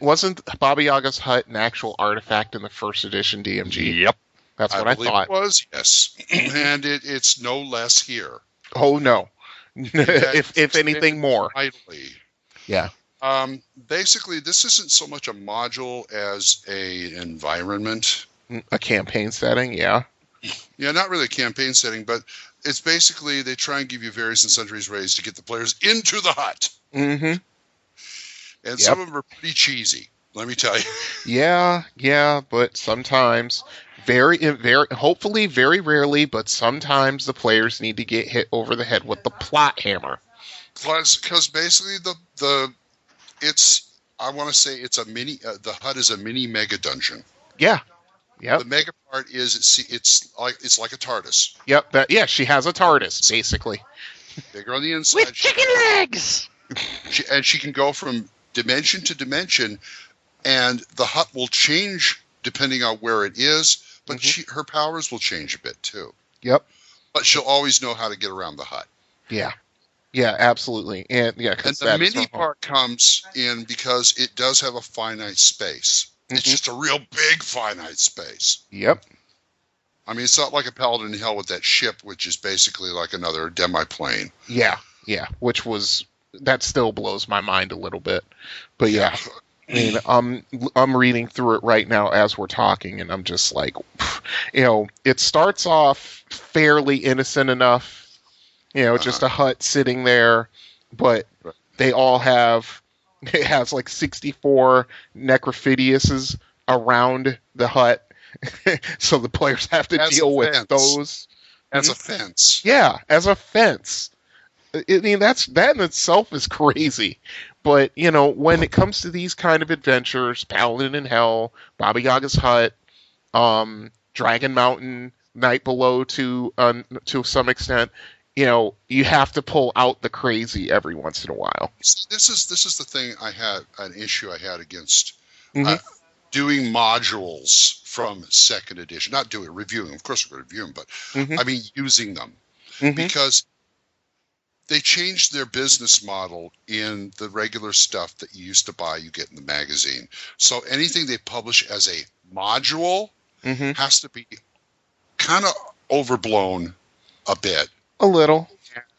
wasn't Baba Yaga's hut an actual artifact in the first edition DMG? Yep. That's what I thought. It was, yes. And it's no less here. Oh, no. if anything more. Mightily. Yeah. Basically, this isn't so much a module as an environment. A campaign setting, yeah. Yeah, not really a campaign setting, but it's basically they try and give you various and sundries ways to get the players into the hut. Mm-hmm. And some of them are pretty cheesy, let me tell you. Yeah, but sometimes, hopefully very rarely, but sometimes the players need to get hit over the head with the plot hammer. Because basically it's I want to say it's a mini. The hut is a mini mega dungeon. Yeah. Yep. The mega part is it's like a TARDIS. Yep. She has a TARDIS basically. Bigger on the inside. With chicken legs. She can go from dimension to dimension, and the hut will change depending on where it is. But her powers will change a bit too. Yep. But she'll always know how to get around the hut. Yeah. Yeah, absolutely. And the mini part comes in because it does have a finite space. It's just a real big finite space. Yep. I mean, it's not like a Paladin Hell with that ship, which is basically like another demi-plane. Yeah, that still blows my mind a little bit. But yeah, I mean, I'm reading through it right now as we're talking, and I'm just like, it starts off fairly innocent enough. Just a hut sitting there, but they all it has like 64 necrophidiuses around the hut, so the players have to deal with those. As a fence. Yeah, as a fence. I mean, that in itself is crazy. But, when it comes to these kind of adventures, Paladin in Hell, Baba Yaga's Hut, Dragon Mountain, Night Below to some extent, you have to pull out the crazy every once in a while. This is the thing an issue I had against doing modules from second edition. Not reviewing, of course we're going to review them, but I mean using them. Because they changed their business model in the regular stuff that you used to buy, you get in the magazine. So anything they publish as a module has to be kind of overblown a bit. A little.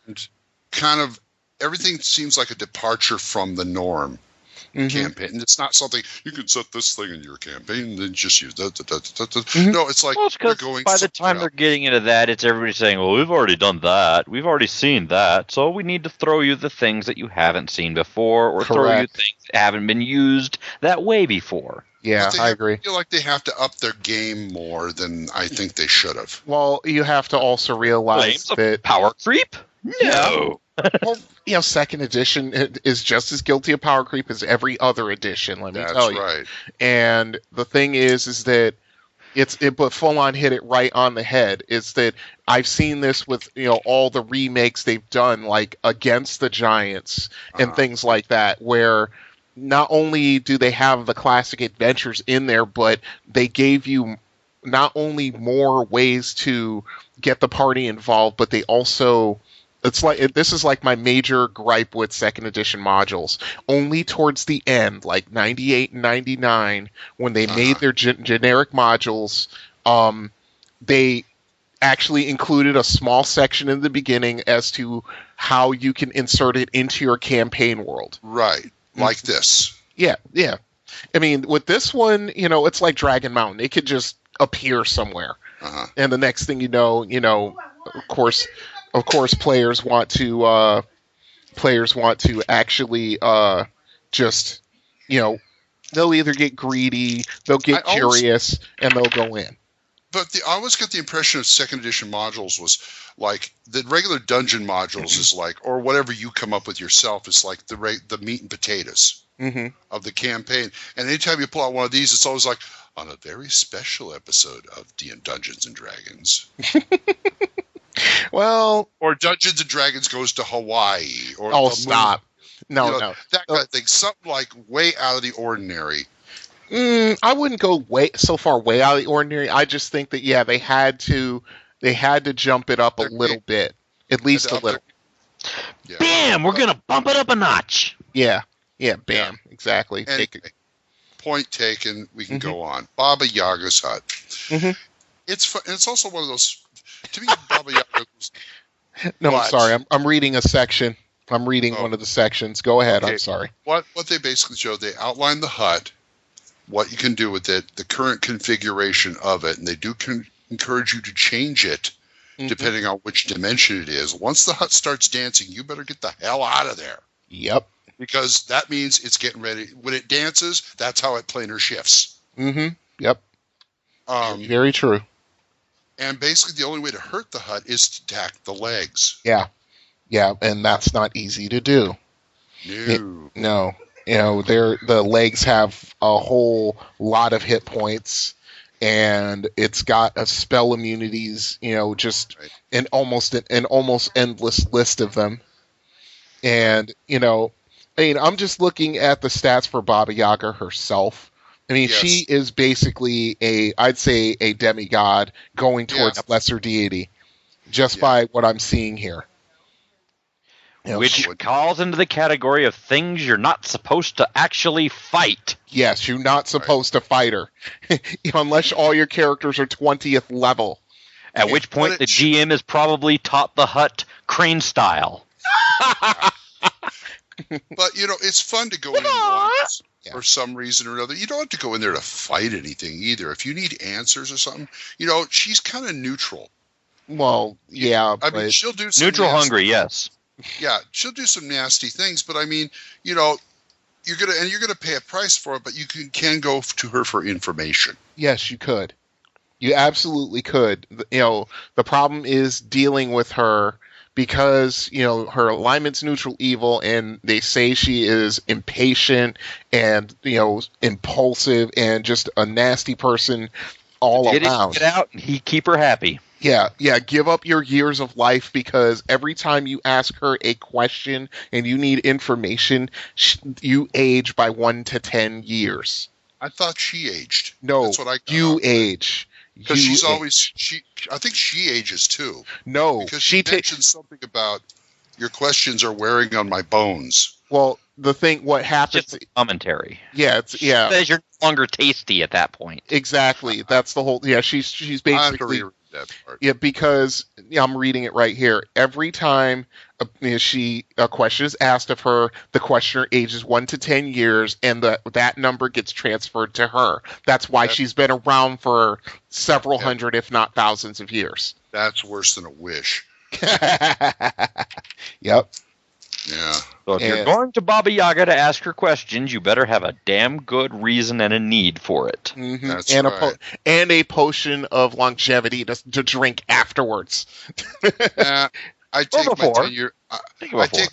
And kind of everything seems like a departure from the norm campaign. And it's not something you can set this thing in your campaign and then just use that. No, it's like they're going. By the time they're getting into that, it's everybody saying, "Well, we've already done that. We've already seen that. So we need to throw you the things that you haven't seen before, or throw you things that haven't been used that way before." Yeah, I agree. I feel like they have to up their game more than I think they should have. Well, you have to also realize that power creep. No. Well, second edition is just as guilty of power creep as every other edition. Let me tell you. That's right. And the thing is that but full on hit it right on the head. Is that I've seen this with all the remakes they've done, like Against the Giants and things like that, where not only do they have the classic adventures in there, but they gave you not only more ways to get the party involved, but they also, this is like my major gripe with second edition modules. Only towards the end, like 98 and 99, when they made their generic modules, they actually included a small section in the beginning as to how you can insert it into your campaign world. Right. Like this. Yeah. I mean, with this one, it's like Dragon Mountain. It could just appear somewhere. And the next thing you know, of course, players want to actually just, they'll either get greedy, they'll get curious, and they'll go in. But I always get the impression of second edition modules was like the regular dungeon modules is like, or whatever you come up with yourself is like the meat and potatoes of the campaign. And anytime you pull out one of these, it's always like on a very special episode of Dungeons and Dragons. Well, or Dungeons and Dragons goes to Hawaii. Or stop! No, that kind of thing. Something like way out of the ordinary. I wouldn't go way out of the ordinary. I just think that they had to jump it up a little bit, at least a little. Bam! We're gonna bump it up a notch. Yeah. Bam! Exactly. Anyway, point taken. We can go on. Baba Yaga's Hut. It's fun. It's also one of those. To me, Baba Yaga. No, I'm sorry. I'm reading a section. I'm reading one of the sections. Go ahead. Okay. I'm sorry. What they basically show, they outline the hut, what you can do with it, the current configuration of it, and they do encourage you to change it depending on which dimension it is. Once the hut starts dancing, you better get the hell out of there. Yep. Because that means it's getting ready. When it dances, that's how it planar shifts. Yep. Very true. And basically the only way to hurt the hut is to attack the legs. Yeah, and that's not easy to do. No. No. the legs have a whole lot of hit points, and it's got a spell immunities, just an almost endless list of them. And I'm just looking at the stats for Baba Yaga herself. I mean, she is basically I'd say a demigod going towards lesser deity, just by what I'm seeing here. Which calls into the category of things you're not supposed to actually fight. Yes, you're not supposed to fight her. Unless all your characters are 20th level. At which point the GM has probably taught the hut crane style. But, it's fun to go in once for some reason or another. You don't have to go in there to fight anything either. If you need answers or something, she's kind of neutral. Well, yeah. I mean, she'll do some neutral hungry, yes. Yeah, she'll do some nasty things, but I mean, you're gonna pay a price for it, but you can go to her for information. Yes, you could. You absolutely could. The problem is dealing with her because, her alignment's neutral evil, and they say she is impatient and, impulsive and just a nasty person all around. Get out and keep her happy. Yeah, give up your years of life, because every time you ask her a question and you need information, you age by 1 to 10 years. I thought she aged. No, that's what I you age. Because she's always I think she ages too. No, because she mentioned something about your questions are wearing on my bones. Well, what happens? Just commentary. Yeah, Says you're no longer tasty at that point. Exactly. That's the whole. Yeah, she's basically. I have to reread that part. Yeah, because I'm reading it right here. Every time a question is asked of her, the questioner ages 1 to 10 years, and that number gets transferred to her. That's why she's been around for several hundred, if not thousands, of years. That's worse than a wish. Yep. Yeah. So if you're going to Baba Yaga to ask her questions, you better have a damn good reason and a need for it. Mm-hmm. That's and right. A potion of longevity to drink afterwards. I take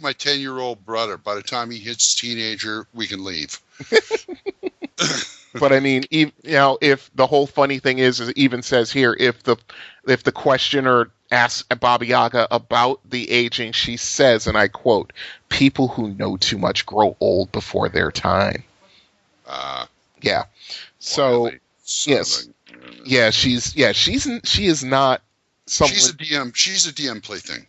my 10-year-old brother. By the time he hits teenager, we can leave. But I mean, if the whole funny thing is it even says here, if the questioner asks Baba Yaga about the aging, she says, and I quote, "People who know too much grow old before their time." Yeah. So yes, she is not. She's a DM. She's a DM plaything.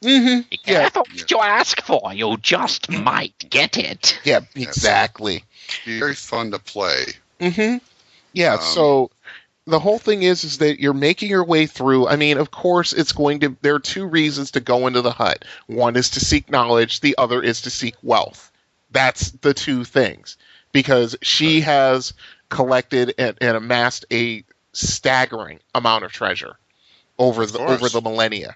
Mm-hmm. Be careful what you ask for. You just might get it. Yeah, exactly. Very fun to play. Mm-hmm. Yeah. So the whole thing is that you're making your way through. I mean, of course, there are two reasons to go into the hut. One is to seek knowledge. The other is to seek wealth. That's the two things. Because she has collected and amassed a staggering amount of treasure over the millennia.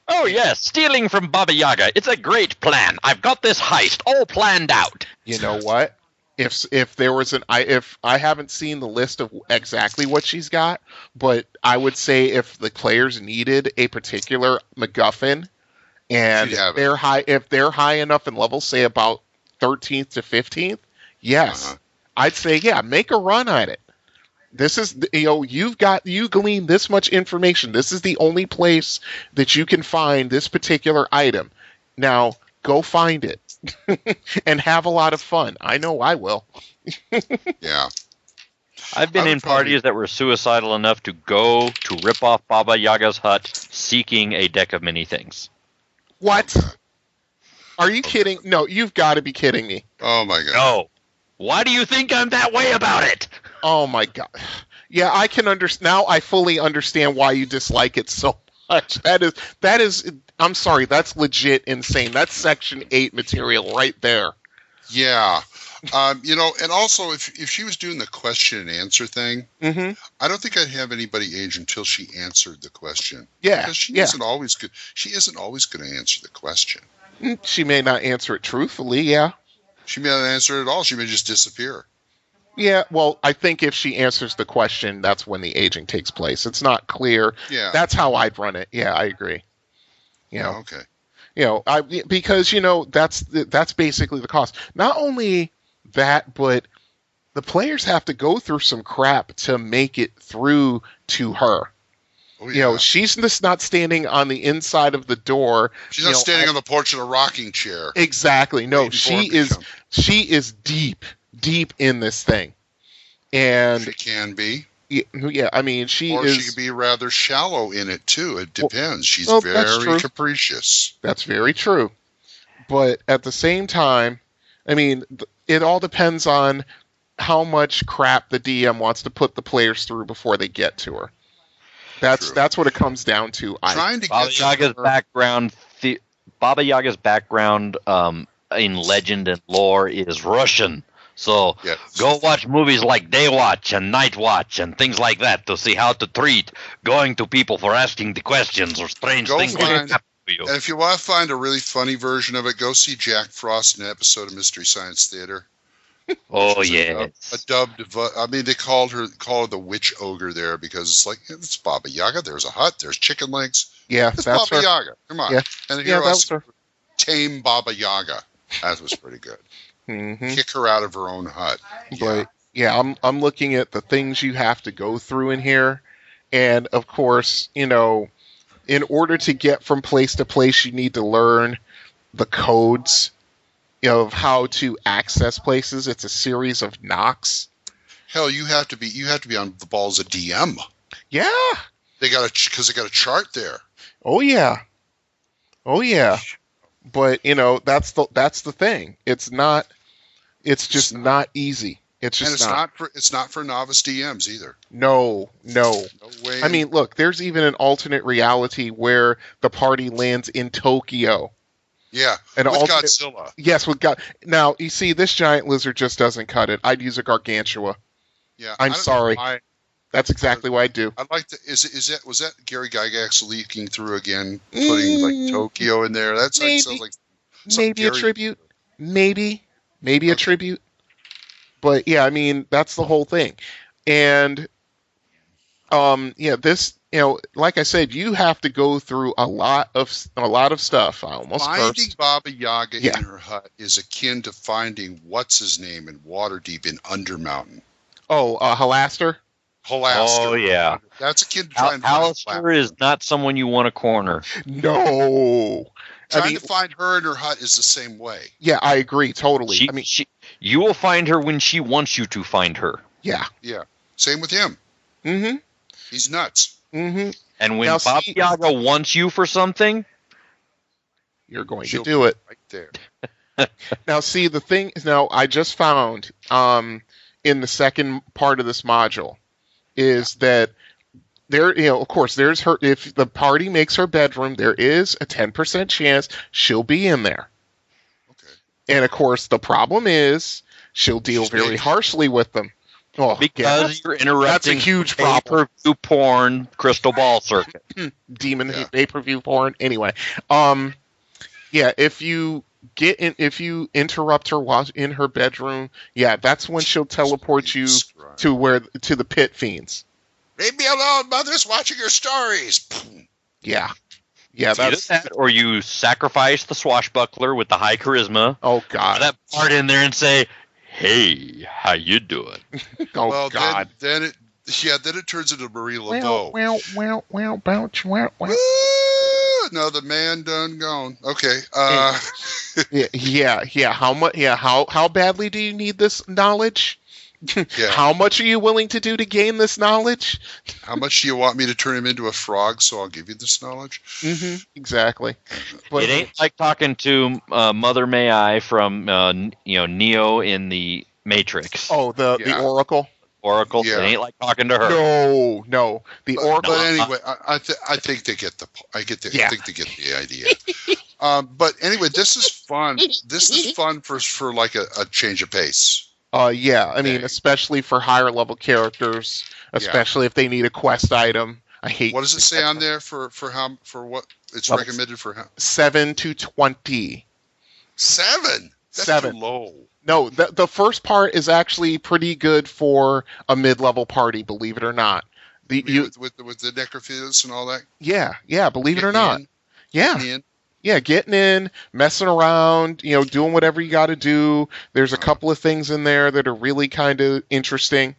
Oh yes, stealing from Baba Yaga. It's a great plan. I've got this heist all planned out. You know what? If there was if I haven't seen the list of exactly what she's got, but I would say if the players needed a particular MacGuffin, and if they're high enough in level, say about 13th to 15th, yes, I'd say make a run at it. This is you glean this much information. This is the only place that you can find this particular item. Now go find it and have a lot of fun. I know I will. Yeah. I've been in parties that were suicidal enough to go to rip off Baba Yaga's hut seeking a deck of many things. What? Are you kidding? No, you've got to be kidding me. Oh my god. No. Why do you think I'm that way about it? Oh my god. Yeah, I can understand. Now I fully understand why you dislike it so much. That is I'm sorry, that's legit insane. That's Section 8 material right there. Yeah. And also if she was doing the question and answer thing, I don't think I'd have anybody age until she answered the question. Yeah. Because she isn't always good. She isn't always going to answer the question. She may not answer it truthfully, yeah. She may not answer it at all. She may just disappear. Yeah, well, I think if she answers the question, that's when the aging takes place. It's not clear. Yeah. That's how I'd run it. Yeah, I agree. Okay. Because that's basically the cost. Not only that, but the players have to go through some crap to make it through to her. Oh, yeah. You know, she's just not standing on the inside of the door. She's not standing on the porch in a rocking chair. Exactly. No, she is deep in this thing. And she can be. Yeah, I mean, she can be rather shallow in it too. It depends. She's very capricious. That's very true. But at the same time, I mean, it all depends on how much crap the DM wants to put the players through before they get to her. That's what it comes down to. Baba Yaga's background in legend and lore is Russian. So go watch movies like Day Watch and Night Watch and things like that to see how to treat going to people for asking the questions or strange things that happen to you. And if you want to find a really funny version of it, go see Jack Frost in an episode of Mystery Science Theater. Oh yeah, a dubbed. I mean, they call her the witch ogre there because it's like it's Baba Yaga. There's a hut. There's chicken legs. Yeah, it's that's Baba her. Yaga. Come on, and here was tame Baba Yaga. That was pretty good. Mm-hmm. Kick her out of her own hut. But I'm looking at the things you have to go through in here, and of course, you know, in order to get from place to place, you need to learn the codes of how to access places. It's a series of knocks. Hell, you have to be on the balls of DM. Yeah, because they got a chart there. Oh yeah. But you know, that's the thing. It's just not easy. It's not for novice DMs either. No way. I mean, look, there's even an alternate reality where the party lands in Tokyo. Yeah, with Godzilla. Yes, with God. Now, you see, this giant lizard just doesn't cut it. I'd use a gargantua. Yeah, I'm sorry. That's exactly what I do. I'd like to. Was that Gary Gygax leaking through again, putting like Tokyo in there? That sounds like maybe a tribute. Maybe a tribute. But yeah, I mean, that's the whole thing. And this, you know, like I said, you have to go through a lot of stuff. Finding Baba Yaga in her hut is akin to finding what's his name in Waterdeep in Undermountain. Oh, Halaster. Oh yeah, that's akin to trying to Halaster is not someone you want to corner. No. Trying to find her in her hut is the same way. Yeah, I agree totally. You will find her when she wants you to find her. Yeah. Yeah. Same with him. Mm-hmm. He's nuts. Mm-hmm. And when Baba Yaga wants you for something, you're going to do it right there. Now, see, the thing is, I just found in the second part of this module is that there, you know, of course, there's her. If the party makes her bedroom, there is a 10% chance she'll be in there. Okay. And of course, the problem is she'll deal very harshly with them. Oh, because you're interrupting. That's a huge problem. Pay-per-view porn crystal ball circuit. Demon pay-per-view porn. Anyway, if you interrupt her while in her bedroom, that's when she'll teleport you to the pit fiends. Leave me alone, mother's watching your stories. Yeah, that's that. Or you sacrifice the swashbuckler with the high charisma. Oh God, that part in there and say, "Hey, how you doing?" God. Then it turns into Marie Laveau. No, the man done gone. Okay. How badly do you need this knowledge? How much are you willing to do to gain this knowledge? How much do you want me to turn him into a frog so I'll give you this knowledge? Mm-hmm, exactly. But it ain't like talking to Mother May I from Neo in the Matrix. Oh, the Oracle. Oracle. Yeah. It ain't like talking to her. No. The Oracle. But anyway, I think they get I think they get the idea. But anyway, this is fun. This is fun for like a change of pace. I mean, especially for higher level characters, especially if they need a quest item. I hate. What does it say on there for what it's recommended for? 7 to 20. 7. That's 7. Too low. No, the first part is actually pretty good for a mid-level party, believe it or not. With the necrophiles and all that. Yeah, believe it or not. Yeah. Yeah, getting in, messing around, doing whatever you got to do. There's a couple of things in there that are really kind of interesting,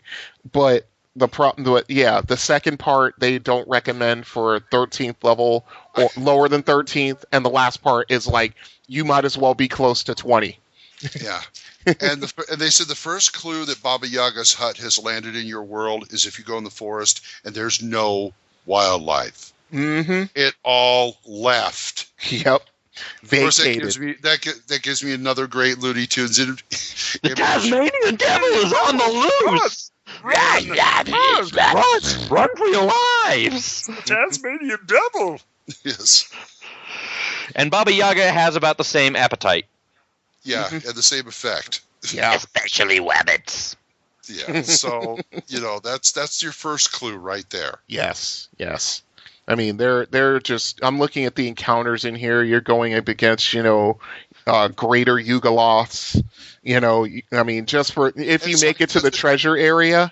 but the second part they don't recommend for 13th level or lower than 13th, and the last part is like you might as well be close to 20. Yeah. And they said the first clue that Baba Yaga's hut has landed in your world is if you go in the forest and there's no wildlife. Mm-hmm. It all left. Yep. Of course, that gives me another great Looney Tunes. The Tasmanian devil is on the loose. Run for your lives. The Tasmanian devil. Yes. And Baba Yaga has about the same appetite. Yeah, and the same effect. Yeah. Especially wabbits. Yeah, so, that's your first clue right there. Yes. I mean, they're just. I'm looking at the encounters in here. You're going up against, greater Yugoloths. I mean, just for if you make it to the treasure area,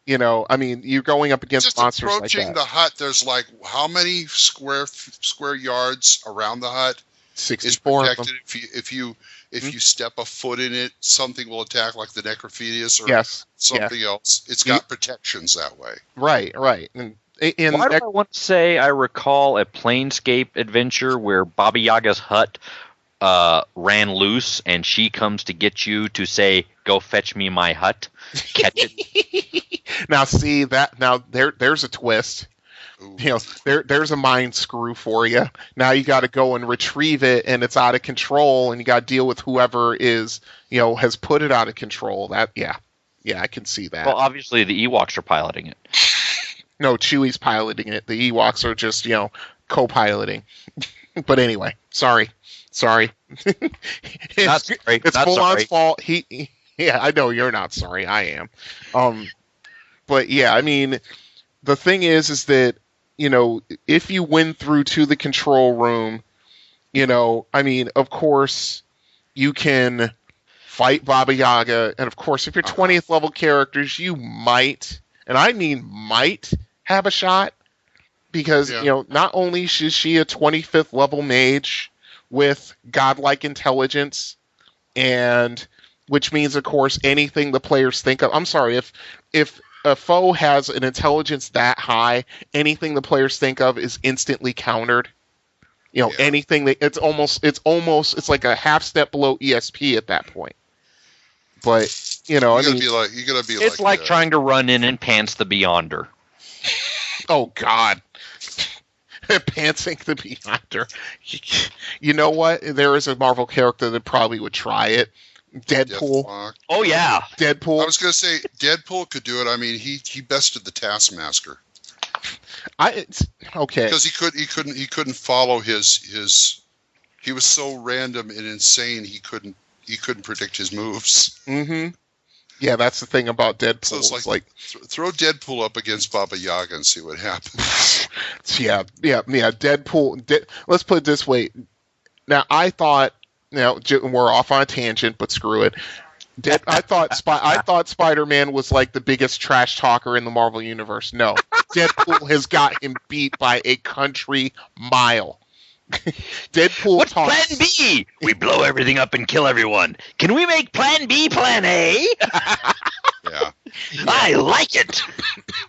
I mean, you're going up against just monsters like that. Approaching the hut, there's like how many square yards around the hut? 64 is protected. If you step a foot in it, something will attack, like the Necrophedius or something else. It's got protections that way. Right. And why do I want to say I recall a Planescape adventure where Baba Yaga's hut ran loose, and she comes to get you to say, "Go fetch me my hut." Catch it. Now, see that? Now there's a twist. Ooh. There's a mind screw for you. Now you got to go and retrieve it, and it's out of control, and you got to deal with whoever is, has put it out of control. Yeah, I can see that. Well, obviously the Ewoks are piloting it. No, Chewie's piloting it. The Ewoks are just, co-piloting. But anyway, sorry. Not sorry. It's Full-On's fault. Yeah, I know you're not sorry. I am. But yeah, I mean, the thing is that, if you win through to the control room, I mean, of course, you can fight Baba Yaga. And of course, if you're 20th level characters, you might, and I mean might, have a shot. Because, not only is she a 25th level mage with godlike intelligence, and which means, of course, anything the players think of. I'm sorry, if a foe has an intelligence that high, anything the players think of is instantly countered. Anything that it's like a half step below ESP at that point. But you gotta be it's like trying to run in and pants the Beyonder. Oh God. Pantsing the Beyonder. You know what? There is a Marvel character that probably would try it. Deadpool. Oh yeah, Deadpool. I was going to say Deadpool could do it. I mean, he bested the Taskmaster. Okay. Because he couldn't follow his. He was so random and insane. He couldn't predict his moves. Mm-hmm. Yeah, that's the thing about Deadpool. So it's like throw Deadpool up against Baba Yaga and see what happens. Yeah. Deadpool. Let's put it this way. Now, I thought. Now we're off on a tangent, but screw it. I thought Spider-Man was like the biggest trash talker in the Marvel universe. No, Deadpool has got him beat by a country mile. Deadpool. What's Plan B? We blow everything up and kill everyone. Can we make Plan B Plan A? Yeah. I like it.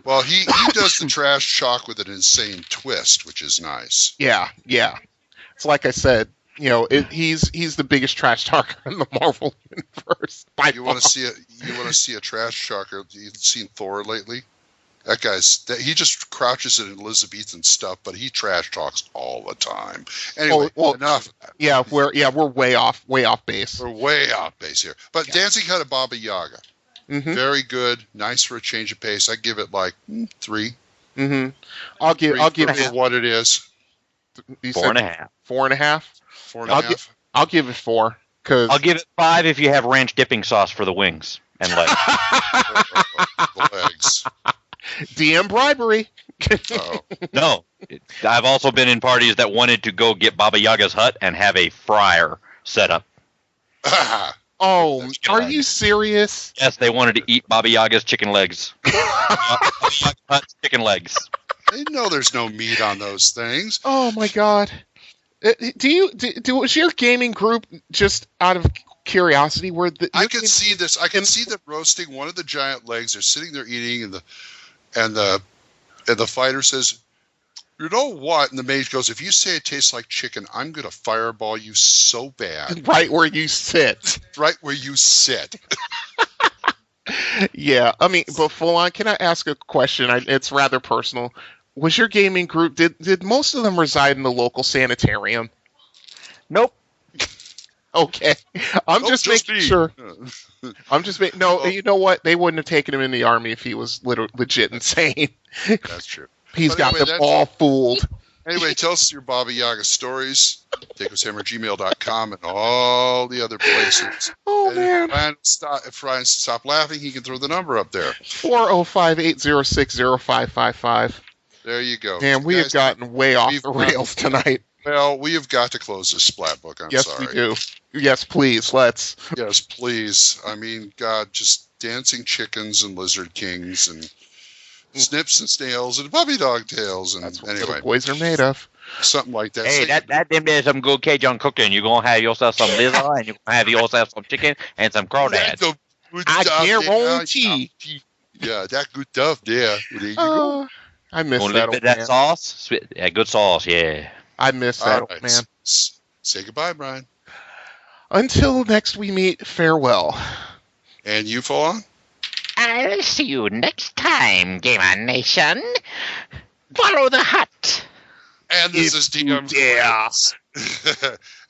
Well, he does the trash talk with an insane twist, which is nice. Yeah. It's like I said. He's the biggest trash talker in the Marvel universe. You want to see a trash talker? You've seen Thor lately? That he just crouches in Elizabethan stuff, but he trash talks all the time. Anyway, enough. Yeah, we're way off base. We're way off base here. But yeah. Dancing Hut of Baba Yaga, very good, nice for a change of pace. I give it like 3. Mm-hmm. I'll give it for what it is. 4.5. 4.5. 4.5. I'll give it 4. I'll give it 5 if you have ranch dipping sauce for the wings and legs. The legs. DM bribery. No, I've also been in parties that wanted to go get Baba Yaga's hut and have a fryer set up. Oh, are you serious? Yes, they wanted to eat Baba Yaga's chicken legs. Baba Yaga's hut's chicken legs. They know there's no meat on those things. Oh my God. Was your gaming group, just out of curiosity, I could see this. I can see them roasting one of the giant legs. They're sitting there eating, and the fighter says, "You know what?" And the mage goes, "If you say it tastes like chicken, I'm gonna fireball you so bad." Right where you sit. Right where you sit. Yeah, I mean, but full on. Can I ask a question? It's rather personal. Was your gaming group, did most of them reside in the local sanitarium? Nope. Okay. I'm just making sure. I'm just making, no, you know what? They wouldn't have taken him in the army if he was legit insane. That's true. He's got them all fooled. Anyway, tell us your Baba Yaga stories. THACOshammer@gmail.com and all the other places. Oh, and man. If Ryan stop laughing, he can throw the number up there. 405-806-0555. There you go. Damn, we have gotten way off the rails tonight. Well, we have got to close this splat book. I'm sorry. Yes, we do. Yes, please. Let's. Yes, please. I mean, God, just dancing chickens and lizard kings and snips and snails and puppy dog tails. And that's what anyway, boys are made of. Something like that. Hey, that them there's some good Cajun cooking. You're going to have yourself some lizard and you're going to have yourself some chicken and some crawdads. I guarantee. Yeah, that good stuff there. There you go. I miss that old man. Sauce? Yeah, good sauce, yeah. I miss that old man. Say goodbye, Brian. Until next we meet, farewell. And you, Full-On? I'll see you next time, Gamer Nation. Follow the hut. And this is DM Glenn.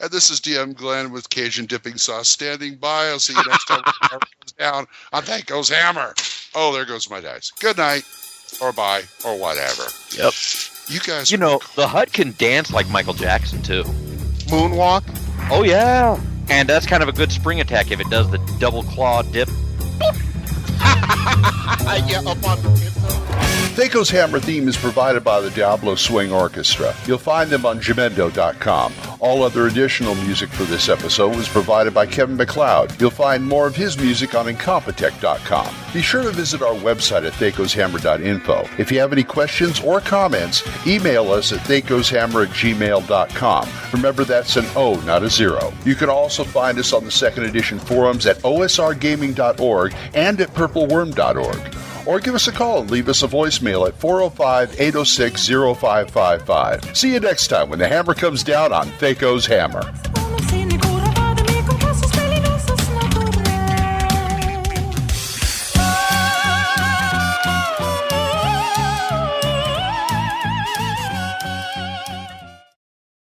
And this is DM Glenn with Cajun dipping sauce standing by. I'll see you next time when the hammer comes down on THACO's hammer. Oh, there goes my dice. Good night. Or bye, or whatever. Yep. You guys. You know, the hut can dance like Michael Jackson too. Moonwalk. Oh yeah. And that's kind of a good spring attack if it does the double claw dip. Yeah, up on the tiptoe. THACO's Hammer theme is provided by the Diablo Swing Orchestra. You'll find them on Jamendo.com. All other additional music for this episode was provided by Kevin MacLeod. You'll find more of his music on Incompetech.com. Be sure to visit our website at THACOshammer.info. If you have any questions or comments, email us at THACOshammer@gmail.com. Remember, that's an O, not a 0. You can also find us on the second edition forums at osrgaming.org and at purpleworm.org. Or give us a call and leave us a voicemail at 405-806-0555. See you next time when the hammer comes down on THACO's Hammer.